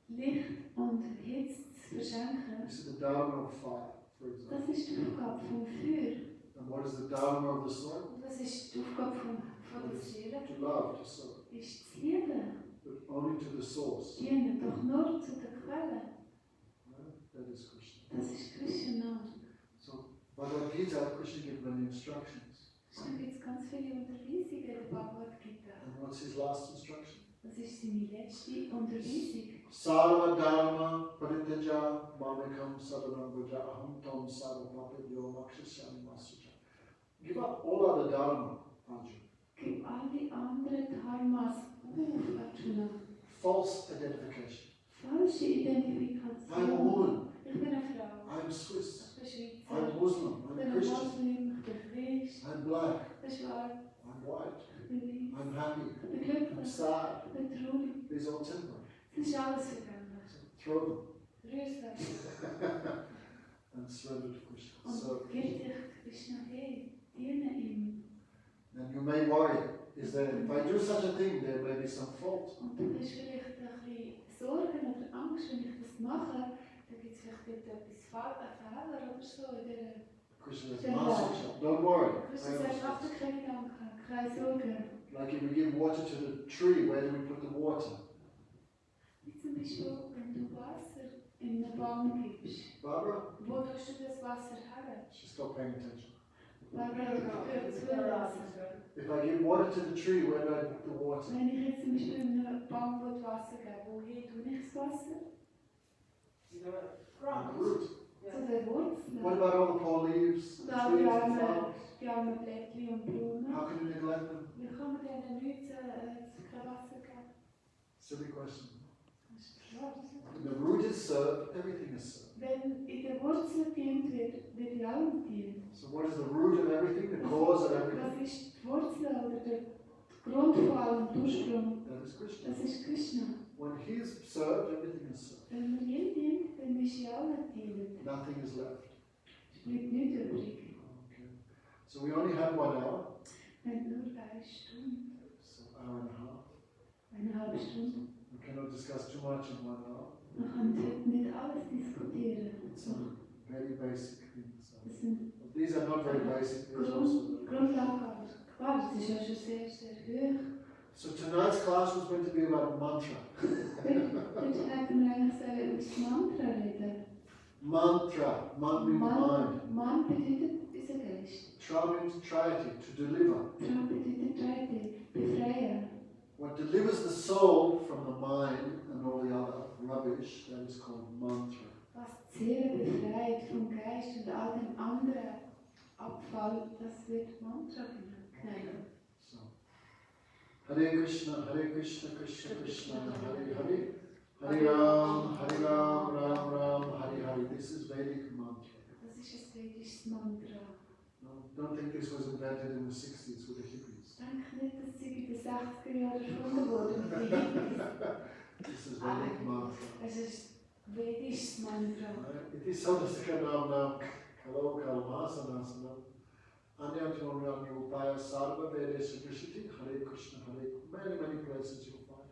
Licht und Hitze zu verschenken. this is the Dharma of fire, for example. Das ist die Aufgabe vom Feuer. And what is the Dharma of the soul? Und das ist die Aufgabe von der Seele. To love, to serve, Ist zu lieben. but only to the source. Dienen, doch nur zu der Quelle. That is Krishna. Das ist Krishna. So, Bhagavad Gita, Krishna gives many instructions. Dann gibt es ganz viele Unterweisungen in der Bhagavad Gita. And what's his last instruction? Das ist seine letzte Unterweisung. Sarva Dharma Parityaja Mamekam Sadanam Buddha Aham Tam Sarvapapidyo Makshasyami Masuja. Give up all other Dharma, Arjuna. Gib alle anderen Dharmas auf, Arjuna. False identification. Falsche I'm a Identifikation. woman. Ich bin eine Frau. I'm Swiss. Ich bin Schweizer. I'm Muslim. Ich I'm bin ein Christian. Muslim. Ich bin Christ. I'm black. Ich bin schwarz. I'm white. Ich bin weiß. I'm happy. Ich bin I'm glücklich. sad. Ich bin traurig. These are all temporary. Es ist alles vergänglich. So throw them Rührsam. and surrender to Krishna. Und So, gib dich Krishna hin. Diene ihm. then you may worry, is there, if I do such a thing, there may be some fault. Und du hast vielleicht ein bisschen Sorgen oder Angst, wenn ich das mache, dann gibt es vielleicht etwas Fehler oder so in der Krishna says, Master, don't worry. Krishna sagt, mach dir keine Gedanken, keine Sorgen. Like if we give water to the tree, where do we put the water? Wie zum Beispiel, wenn du Wasser in einen Baum gibst. Barbara? Wo tust du das Wasser her? She's still paying attention. Barbara, zulassen. If I give water to the tree, where do I put the water? Wenn ich jetzt zum Beispiel einem Baum Wasser gebe, wohin tue ich das Wasser? On the root. Zu den Wurzeln. What about all the poor leaves, the Ja, trees, ja, the ja. flowers? Die armen Blättchen und Blumen. How can you neglect them? Wie kann man denen nichts kein Wasser geben? Silly question. Das ist klar. When the root is served, everything is served. Wenn in der Wurzel gedient wird, wird in allem gedient. So what is the root of everything, the cause of everything? Was ist die Wurzel oder der Grund von allem, der Ursprung? That is Krishna. Das ist Krishna. When he is served, everything is served. Wenn man ihm dient, dann ist in allem gedient. Nothing is left. Es bleibt nichts übrig. Okay. So we only have 1 hour. Wenn nur 1 Stunde, So hour and a half. 1,5 Stunden, We cannot discuss too much in 1 hour. man kann heute nicht alles diskutieren. Some very basic things. Das sind These are not very basic. These are also very Grundlagen. Klar, das ist ja schon sehr, sehr hoch. So tonight's class was going to be about mantra. Heute hätten wir eigentlich über das Mantra reden. Mantra. Man means mind. Man bedeutet unser Geist. Tra means triety, to deliver. Tra bedeutet Treite, befreien. what delivers the soul from the mind and all the other rubbish, that is called mantra. Was die Seele befreit vom Geist und all dem anderen Abfall, das wird Mantra genannt. So, Hare Krishna, Krishna Krishna, Hare Hare, Hare Ram, Ram Ram, Hare Hare. This is Vedic mantra. Das ist ein vedisches Mantra. No, don't think this was invented in the 60s with the hippies. Denk nicht, dass sie in den 60er Jahren erfunden wurde mit den Hippies. This is Vedic mantra. Es ist vedisches Mantra. It is so Sankhya-yoga, Kalo Kalmasanasana, Anyantyonami Upaya Sarva Vedesha Dushiti, Hare Krishna, Hare, many places you'll find.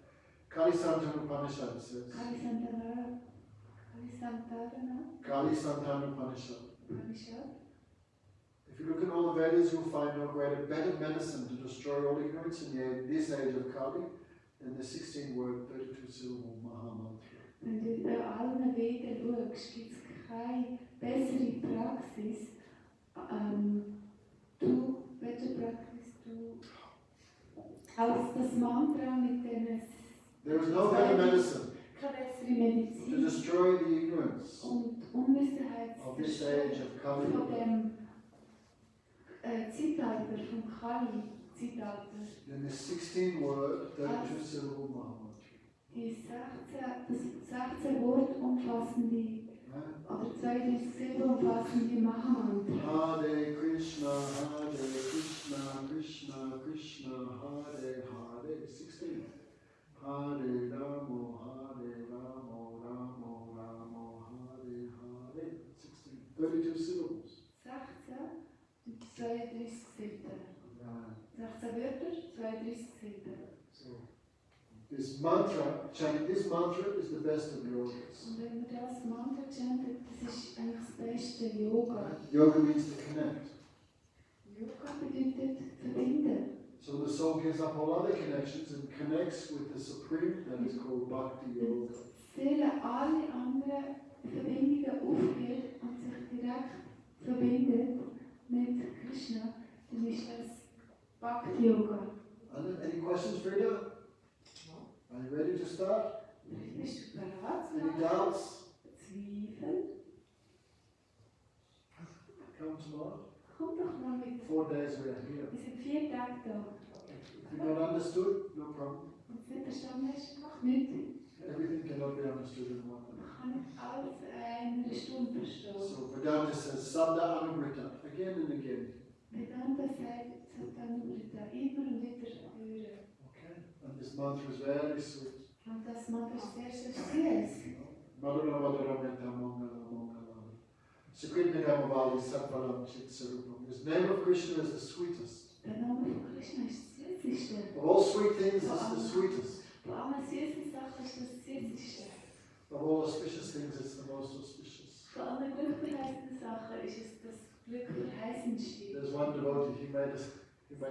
Kali Santana Upanishad says. Kali Santana Kali Santana Upanishad. Upanishad. If you look in all the Vedas, you'll find no greater, better medicine to destroy all ignorance in this age of Kali than the 16-word, 32-syllable Maha Mantra. Wenn du in allen Veden schaust, gibt es keine bessere Praxis, als das Mantra mit den There is no better medicine keine bessere Medizin to destroy the ignorance und Unwissenheit of this age of Kali von dem Zeitalter, vom Kali-Zeitalter. than this 16-word, 32-syllable Maha Mantra. Das 16 Wort umfassende oder 32 Silben umfassende Mahamantra. Hare Krishna, Krishna Krishna, Hare Hare. 16. Hare Ramo, Ramo Ramo, Hare Hare. 16. 32 syllables. 16 und 32 Silben. 16 Wörter, 32 Silben. So, this mantra, chanting this mantra is the best of yogas. Und wenn man das Mantra chantet, das ist eigentlich das beste Yoga. Yoga means to connect. Yoga bedeutet verbinden. So the soul gives up all other connections and connects with the Supreme, that is called Bhakti Yoga. Die Seele alle anderen Verbindungen aufgibt und sich direkt verbindet mit Krishna, dann ist das Bhakti Yoga. Any questions, Frida? No. Are you ready to start? Bist du bereit? Any doubts? Zweifel? Come tomorrow. Komm doch mal mit. 4 days we are here. Wir sind 4 Tage da. If you not understood, no problem. Und wenn du verstanden hast, mach nichts. Everything cannot be understood in 1 minute. Man kann nicht alles in einer Stunde verstehen. So Vedanta says Sabda Anubrita again and again. Vedanta sagt, Satanurita, immer und wieder hören. Okay? And this mantra is very sweet. Und das Mantra ist sehr, sehr süß. Madhura Madhura Metta Mongala Mongala. Sukrit Nigamavali Satparam Chit Sarupam. This name of Krishna is the sweetest. Der Name von Krishna ist das Süßeste. Of all sweet things, it's the sweetest. Von allen süßen Sachen ist das Süßeste. Of all auspicious things, it's the most auspicious. Von allen glückverheißenden Sachen ist es das glückverheißendste. There's one devotee, he made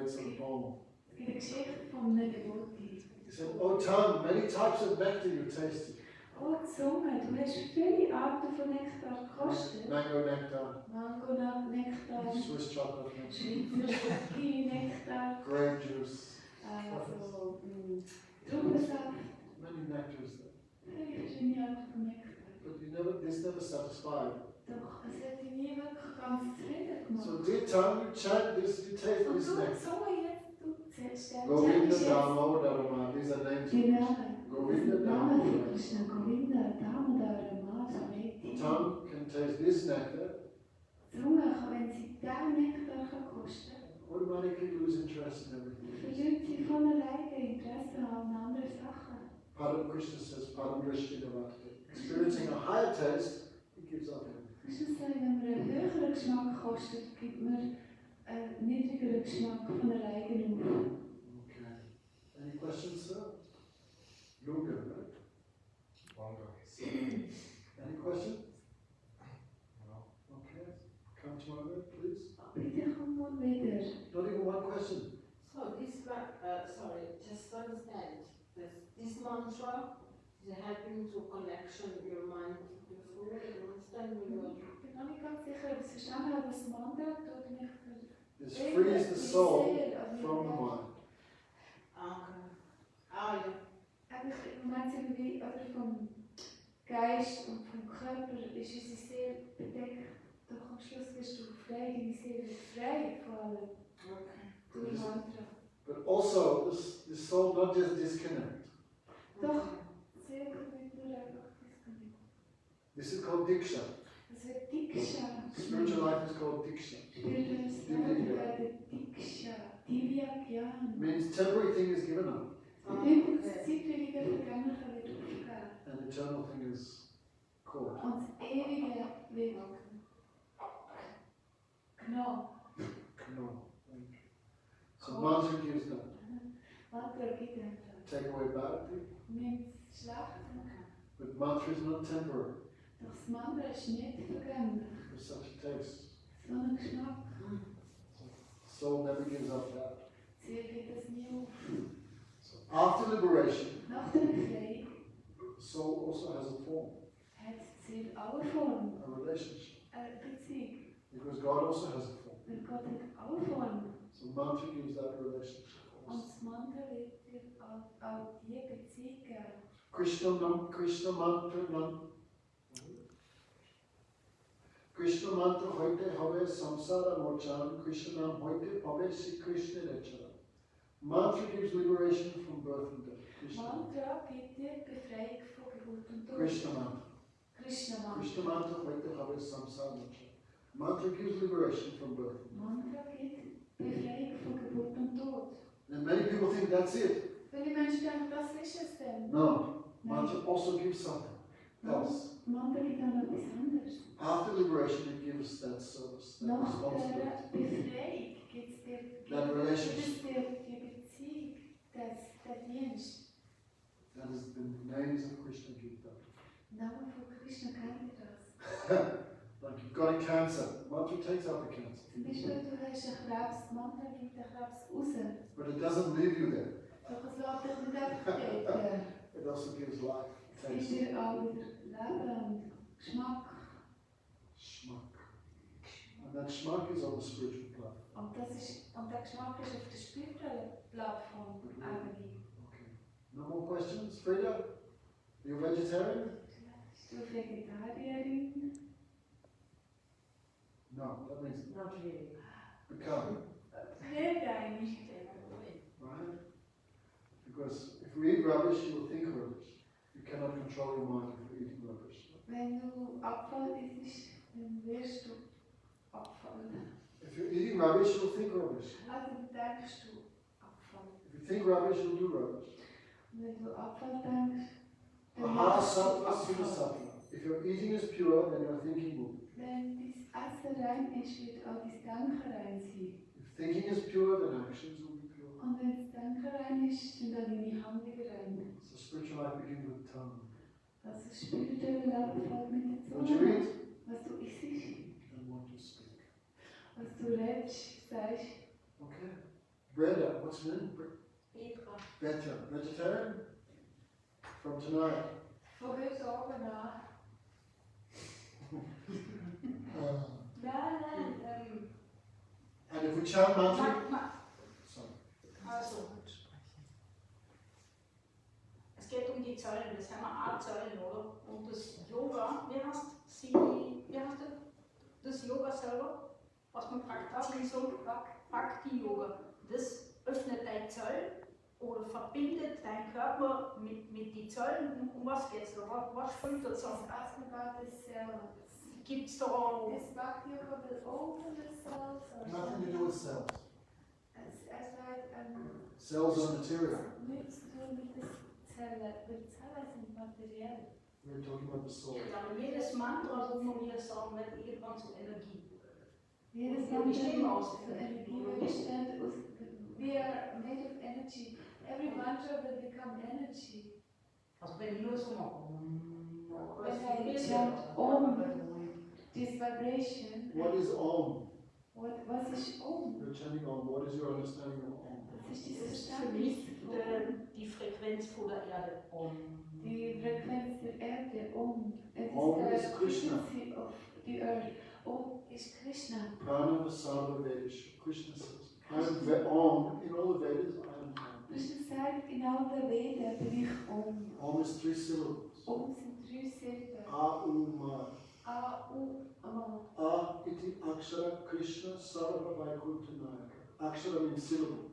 some poem. Es gibt eine Geschichte von einem Devotee. He said, "O tongue, many types of nectar you tasted. Oh Zunge, du hast viele Arten von Nektar gekostet. Mango nectar, Mango-Nektar, Swiss chocolate nectar, Schweizer-Nektar, grape juice, also Traubensaft. many nectars there. Viele verschiedene Arten von Nektar. But this never satisfied. Doch es hat dich nie wirklich ganz zufrieden gemacht. So dear tongue, you chant this, you taste Und this du, nectar. Zunge jetzt, du zählst den Govinda Chant Damodara, these are names of die Krishna. Namen. Govinda Namen von Damodara. Krishna, Govinda, Damodara, Madhuri. Tongue can taste this nectar, Zunge, wenn sie diesen Nektar kosten kann, automatically lose interest in everything. verliert sie von alleine Interesse an anderen Sachen. Padam Krishna says, Padam Drishti Devate. Experiencing a higher taste, he gives up everything. Krishna sagt, wenn man einen höheren Geschmack kostet, gibt man einen niedrigeren Geschmack von alleine auf. Okay. Any questions, sir? Yoga, right? Wonder. Any questions? No. Okay. Come tomorrow, please. Bitte komm mal wieder. Not even one question. So this, sorry, just to understand, this mantra is helping to connection your mind to the soul. You understand when you are. Ich bin noch nicht ganz sicher, ob ich es verstanden habe, was Mantra tut mich This frees the soul from the mind. Okay. Ah ja. Aber im Moment sind wir wie, oder vom Geist und vom Körper ist unsere Seele bedeckt. Doch am Schluss wirst du frei, deine Seele wird frei von allem. Okay. Durch Mantra. But also, this soul not just disconnect. Doch, die Seele wird nur einfach disconnect. This is called Diksha. Das wird Diksha. Spiritual life is called Diksha. Spirituelles Leben werden Diksha. Divya-Gyan. Means temporary thing is given up, Bedeutet, das zeitweilige Vergängliche wird aufgegeben. and eternal thing is caught. Und das Ewige wird genommen. No. So mantra gives that. Mantra gibt einfach. Take away bad thing. Nimmt das Schlechte. But mantra is not temporary. Doch das Mantra ist nicht vergänglich. There's such a taste. So ein Geschmack. Soul never gives up that. Sie gibt es nie auf. So after liberation, Nach der Befreiung soul also has a form, hat sie alle Formen. a relationship. Eine Beziehung. Because God also has a form. Und Gott hat alle Formen. So mantra gives that relationship Und also. das Mantra wird dir auch die Beziehung geben. Krishna mantra hoite habe samsara mochan, Krishna nam hoite pabe si Krishna rechara. Mantra gives liberation from birth and death. Mantra gibt dir Befreiung von Geburt und Tod. Krishna mantra. Krishna Mantra. Krishna mantra hoite habe samsara mochan. Mantra gives liberation from birth. Mantra gibt Befreiung von Geburt und Tod. And many people think that's it. Viele Menschen denken, das ist es denn. No, mantra also gives something else. Mantra gibt auch noch etwas anderes. After liberation, it gives that service, that Nach responsibility. der Befreiung gibt es dir That relationship. die Beziehung, der Dienst. That is the names of Krishna Gita. Namen von Krishna kennt ihr das. Like you've got a cancer, mantra takes out the cancer. Zum Beispiel, du hast einen Krebs, Mantra gibt den Krebs raus. But it doesn't leave you there. Doch es lässt dich nicht einfach gehen. It also gives life, Es gibt taste, dir auch wieder Leben und Geschmack. schmack. And that schmack is on the spiritual platform. Und der Geschmack ist auf der spirituellen Plattform Ebene. Okay. No more questions? Frida? You a vegetarian? Bist du Vegetarierin? No, that means Not really. become. Nicht eigentlich. Right? Because if you eat rubbish, you will think rubbish. You cannot control your mind if you're eating rubbish. Wenn du Abfall isst, dann wirst du Abfall. If you're eating rubbish, you'll think rubbish. Also denkst du Abfall. If you think rubbish, you'll do rubbish. Und wenn du Abfall denkst, dann Aha, machst du sattva, sutta, Abfall. sattva. If your eating is pure, then your thinking will be. Wenn dein Essen rein ist, wird auch dein Denken rein sein. If thinking is pure, then actions will be pure. Und wenn das Denken rein ist, sind auch deine Handlungen rein. So spiritual life begins with tongue. Also das spirituelle Leben fängt mit der What you Zunge. eat Was du isst, and what you speak. was du redest, sagst. Okay. Brenda, what's your name? Petra. Petra. Vegetarian? From tonight. Von heute Abend an. Nein, And if we chant mantra, sorry. also. Es geht um die Zellen, das haben wir auch Zellen, oder? Und das Yoga, wie heißt das Yoga selber, was man praktisch so Bhakti-Yoga, das öffnet deine Zellen oder verbindet deinen Körper mit den Zellen. Um was geht es da? Was spielt das Das an? Essen about the cells. Gibt es da This Bhakti-Yoga will open the cells. Or Nothing to do with cells. Es hat Cells are material. nichts zu tun mit den Zellen, weil Zellen sind materiell. We're talking about the soul. aber jedes Mantra, so von mir sagen, wird irgendwann zur Energie. Jedes Ja, Mantra bestimmt aus. ist Energie, weil we are made of energy. Every mantra will become energy. Also wenn ich nur so mache. When I chant Om, this vibration, What is Om? was ist Om? You're chanting Om. What is your understanding of Om? Was ist Das dieses ist für mich Verständnis? die Frequenz von der Erde. Die Frequenz der Erde, Om. Es Om ist is the Krishna. frequency of the earth. Om ist Krishna. Prana Vasava Vedish. Krishna says. I am Om. In all the Vedas, I am Krishna sagt in allen Veden bin ich Om. Om is 3 syllables. Om sind 3 Silben. A, U, Ma. A, U, Ma. A iti akshara Krishna sarva vaikunthanayaka. Akshara means syllable.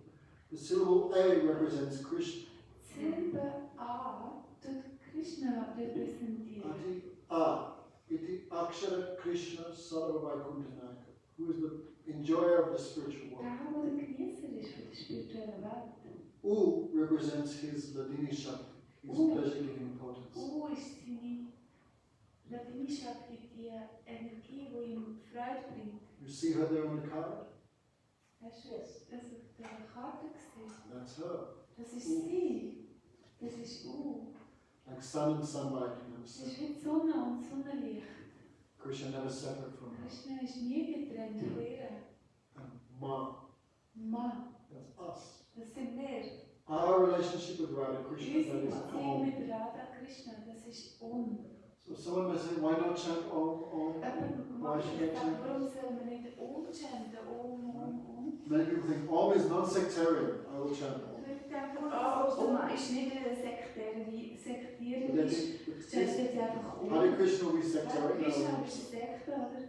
The syllable A represents Krishna. Silbe A tut Krishna repräsentieren. Ati A iti akshara Krishna sarva vaikunthanayaka. Who is the enjoyer of the spiritual world. Der, wo der Genießer ist für die spirituelle Welt. U represents his Ladini Shakti, his pleasure-giving potency. U ist seine Ladini Shakti, die Energie, die ihm Freude bringt. You see her there on the card? Hast du das auf der Karte gesehen? That's her. Das ist sie. Das ist U. Like sun and sunlight, you know. Das ist wie die Sonne und Sonnenlicht. Krishna never separate from her. Krishna ist nie getrennt von ihr. And Ma, Ma, that's us. das sind wir. Our relationship with Radha Krishna, Unsere that is Beziehung Om. mit Radha Krishna, das ist Om. So someone may say, why not chant Om, Om? Jemand Why mag should sich I fragen, chant? warum soll man nicht Om chanten? Om. Many people think Om is non-sectarian. I will chant Om. Ich denke, Om ist nicht But sektierisch. Chant jetzt einfach Om. Hare Krishna will be Hare sectarian. Krishna No. ist eine Sekte, oder?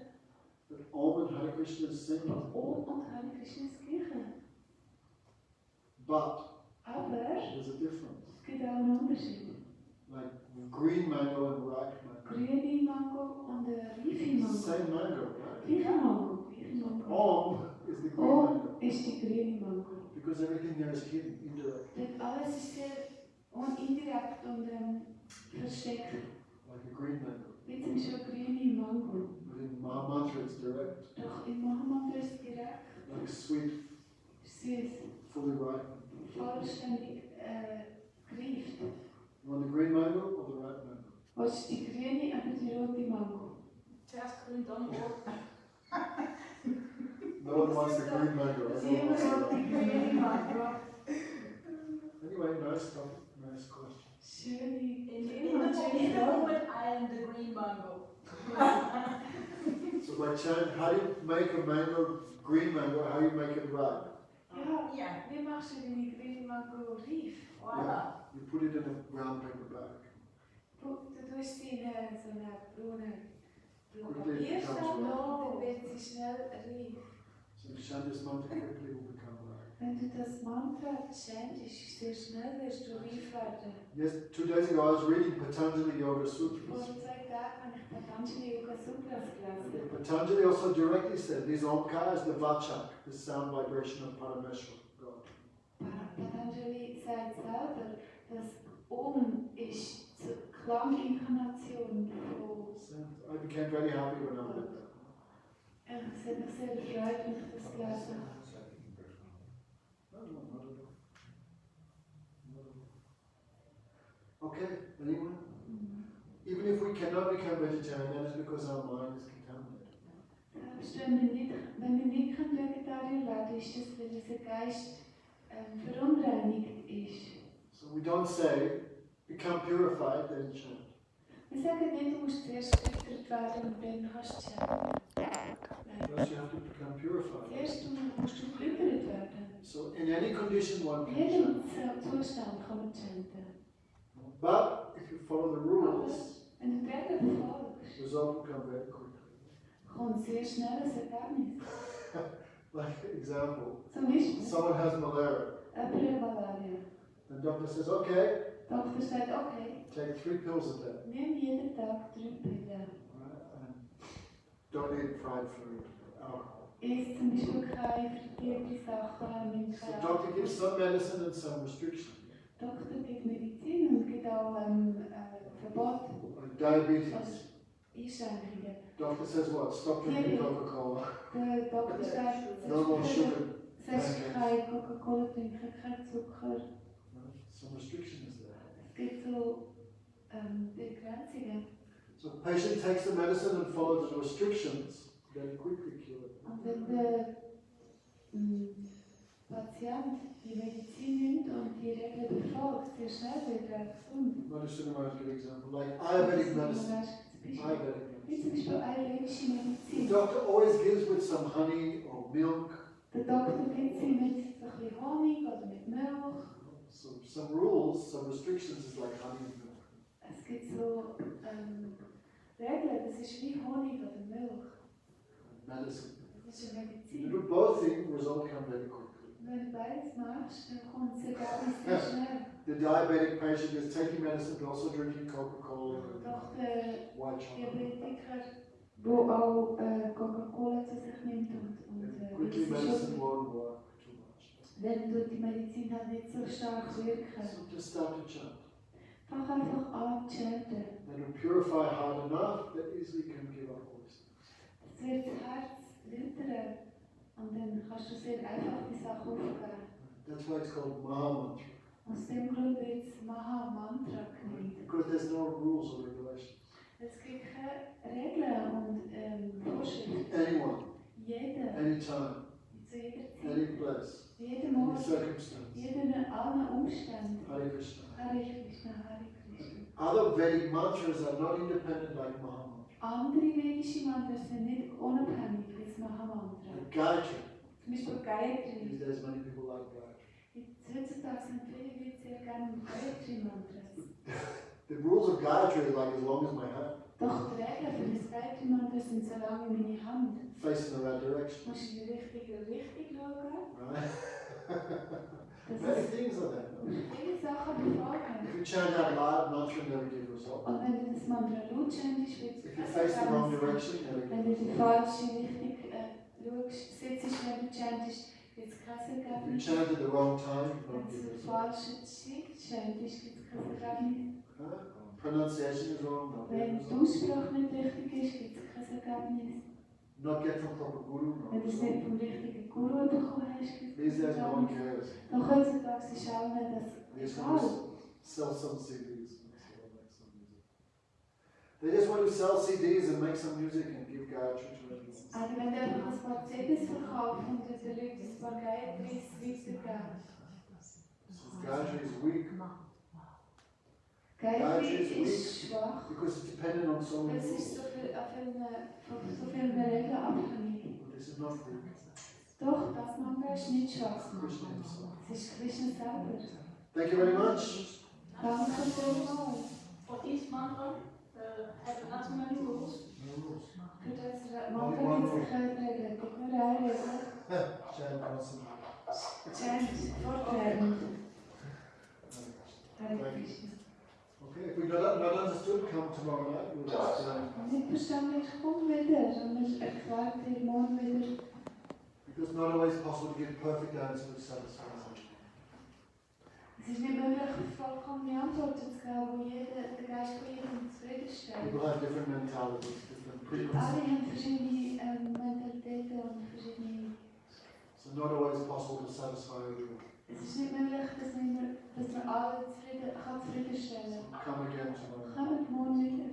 But Om and Hare Krishna is the same. Om und Hare Krishna ist das Gleiche. But Aber there's a difference. es gibt auch einen Unterschied. Like green mango and ripe mango. Grüne Mango und reife Mango. Same mango, right? Gleiche Mango. Om is the green Om mango. ist die grüne Mango. Because everything there is hidden, indirect. Dort alles ist sehr indirekt und versteckt. Like a green mango. Wie zum Beispiel grüne Mango. But in Mahamantra it's direct. Doch in Mahamantra ist es direkt Like sweet, süß, fully ripe. vollständig gereift. You want the green mango or the ripe mango? Was ist die grüne oder die rote Mango? Zuerst grün, dann rot. No one wants the green mango. Everyone Niemand wants the will die grüne Mango. Anyway, nice topic, nice question. Schöne In Thema und schöne the Frage. moment I am the green mango. So by chant, how do you make a mango, green mango, how do you make it ripe? Ja, Ja, wie machst du die grüne Mango reif? voilà. You put it in a brown paper bag. Du tust sie in so eine braune Quickly it Papiersack becomes und ripe. dann wird sie schnell reif. So you chant this mantra quickly, it will become ripe. Wenn du das Mantra chantest, sehr schnell wirst du reif werden. Yes, 2 days ago I was reading Patanjali Yoga Vor Sutras. 2 Tagen habe ich Patanjali-Yoga Sutras gelesen. Patanjali also directly said, this Omkar is the Vachak, the sound vibration of Parameshwar, God. Patanjali sagt selber, dass Om ist die Klanginkarnation von So I became very happy when I read that. Es hat mich sehr gefreut, wenn ich das gelesen habe. No, not at all. Not at all. Okay, anyone? Even if we cannot become vegetarian, that is because our mind is contaminated. Selbst wenn wir nicht Vegetarier werden, ist das, weil unser Geist verunreinigt ist. So we don't say, become purified, then chant. Wir sagen nicht, du musst zuerst gefüttert werden und dann kannst du chanten. First you have to become purified. Zuerst musst du gefüttert werden. So in any condition one In can jedem chant. Zustand kann man chanten. But if you follow the rules, Wenn du die Regeln befolgst, the result will come very quickly. kommt sehr schnell ein Ergebnis. Like example, Zum Beispiel, someone has malaria. jemand hat Malaria. The doctor says, okay, Der Doktor sagt, okay, take 3 pills a day. nimm jeden Tag 3 Pillen. Right? And don't eat fried food, alcohol. Isst zum Beispiel keine frittierte Sachen, nimm So keine the doctor gives Alkohol. some medicine and some restriction. Der Doktor gibt Medizin und gibt auch Verbot, Like diabetes. also Einschränkungen. Doctor says what? Stop drinking Coca-Cola. Der Doktor sagt, No more sugar. sollst keine Coca-Cola trinken, kein Zucker. Right? Some restriction is there. Es gibt so Begrenzungen. So the patient takes the medicine and follows the restrictions, then quickly cured. Und wenn der Patient die Medizin nimmt und die Regeln befolgt, sehr schnell wird er gesund. Not a cinema is a good example. Like Ayurvedic medicine. Wie Ayurvedic zum medicine. Beispiel ayurvedische The Medizin. doctor always gives with some honey or milk, Der Doktor gibt sie mit so ein bisschen Honig oder mit Milch. some rules, some restrictions is like honey and milk. Es gibt so Regeln, das ist wie Honig oder Milch. Medicine. Das ist eine If you Medizin. do both things, the result come very quickly. Wenn du beides machst, dann kommt das Ergebnis sehr schnell. The diabetic patient is taking medicine but also drinking Coca-Cola Doch and der white chocolate. Diabetiker, der auch Coca-Cola zu sich nimmt Quickly das ist medicine schon, won't work too much. dann tut die Medizin halt nicht so stark wirken. So just start to chant. Fang einfach an zu chanten. And to purify hard enough that easily can give up all these things. Es wird das Herz läutern und dann kannst du sehr einfach die Sache aufgeben. That's why it's called Maha Mantra. Aus dem Grund wird es Maha-Mantra genannt. Because there's no rules or regulations. Es gibt keine Regeln und Vorschriften. Anyone, Jeder, anytime, zu jeder any Zeit, place, jedem any Ort, circumstance. jeden allen Umständen. Hare Krishna. Hare Krishna, Hare Krishna. Other Vedic mantras are not independent like Maha Mantra. Andere vedische Mantras sind nicht unabhängig wie das Maha-Mantra. Like Gayatri. Zum Beispiel Gayatri. These days many people like Gayatri. Heutzutage sind viele Leute sehr gerne Gayatri-Mantras. The rules of Gayatri are like as long as my hand, Doch die Regeln für das Gayatri-Mantra sind so lang wie meine Hand. facing the right Du direction. musst in die richtige Richtung schauen. Right? Das Many ist things are there. viele Sachen befolgen. If you chant out loud, mantra never give result. Und wenn du das Mantra laut chantest, wird If you face the wrong direction, never Wenn give du die result. falsche Richtung schaust, sitzt, wenn du chantest, wird es kein If you Ergebnis. chant at the wrong time, you Wenn don't du give zur result. falschen Zeit chantest, gibt es kein Ergebnis. Pronunciation is wrong, not Wenn give die result. Aussprache nicht richtig ist, gibt es kein Ergebnis. Not get from proper guru, no Wenn du es nicht result. vom richtigen Guru bekommen hast, gibt es These kein days no one Ergebnis. cares. Doch heutzutage ist allen das They just egal. want to sell some CDs and so they'll make some music. They just want to sell CDs and make some music and give Gayatri to everyone. Also wenn du einfach ein paar CDs verkaufst und den Leuten ein paar Gayatris weitergeben. Gayatri is weak Gayatri ist schwach. because it's dependent on so many Es ist rules. von so vielen Regeln abhängig. But this is not weak. Doch, das Mantra ist nicht schwach. Krishna himself. Es ist Krishna selber. Thank you very much. Danke vielmals. For this mantra, have not many rules. No rules. Für das Mantra gibt es keine Regeln. Es gibt nur eine Regel. Chant constantly. Chant, fortwährend. Hare Krishna. Okay, if we not understood, come tomorrow night. We'll just, Nicht verstanden, ich komme wieder. Und ich erkläre dir morgen wieder. because not always possible to give perfect answer which satisfies everyone. Es ist nicht möglich, vollkommene Antworten zu geben, wo der Geist von jedem zufriedenstellt. People have different mentalities, different Alle preconceptions. haben verschiedene Mentalitäten und verschiedene. So not always possible to satisfy everyone. Es ist nicht möglich, dass man alle zufriedenstellen kann. Come again tomorrow. Kommt morgen wieder.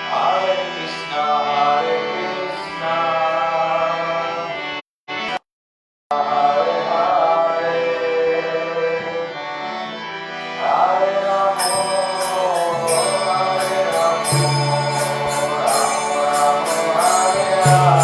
Hare Krishna, Hare Krishna, Hare Hare, Hare Rama, Hare Rama, Rama Rama, Hare Hare.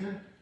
Okay.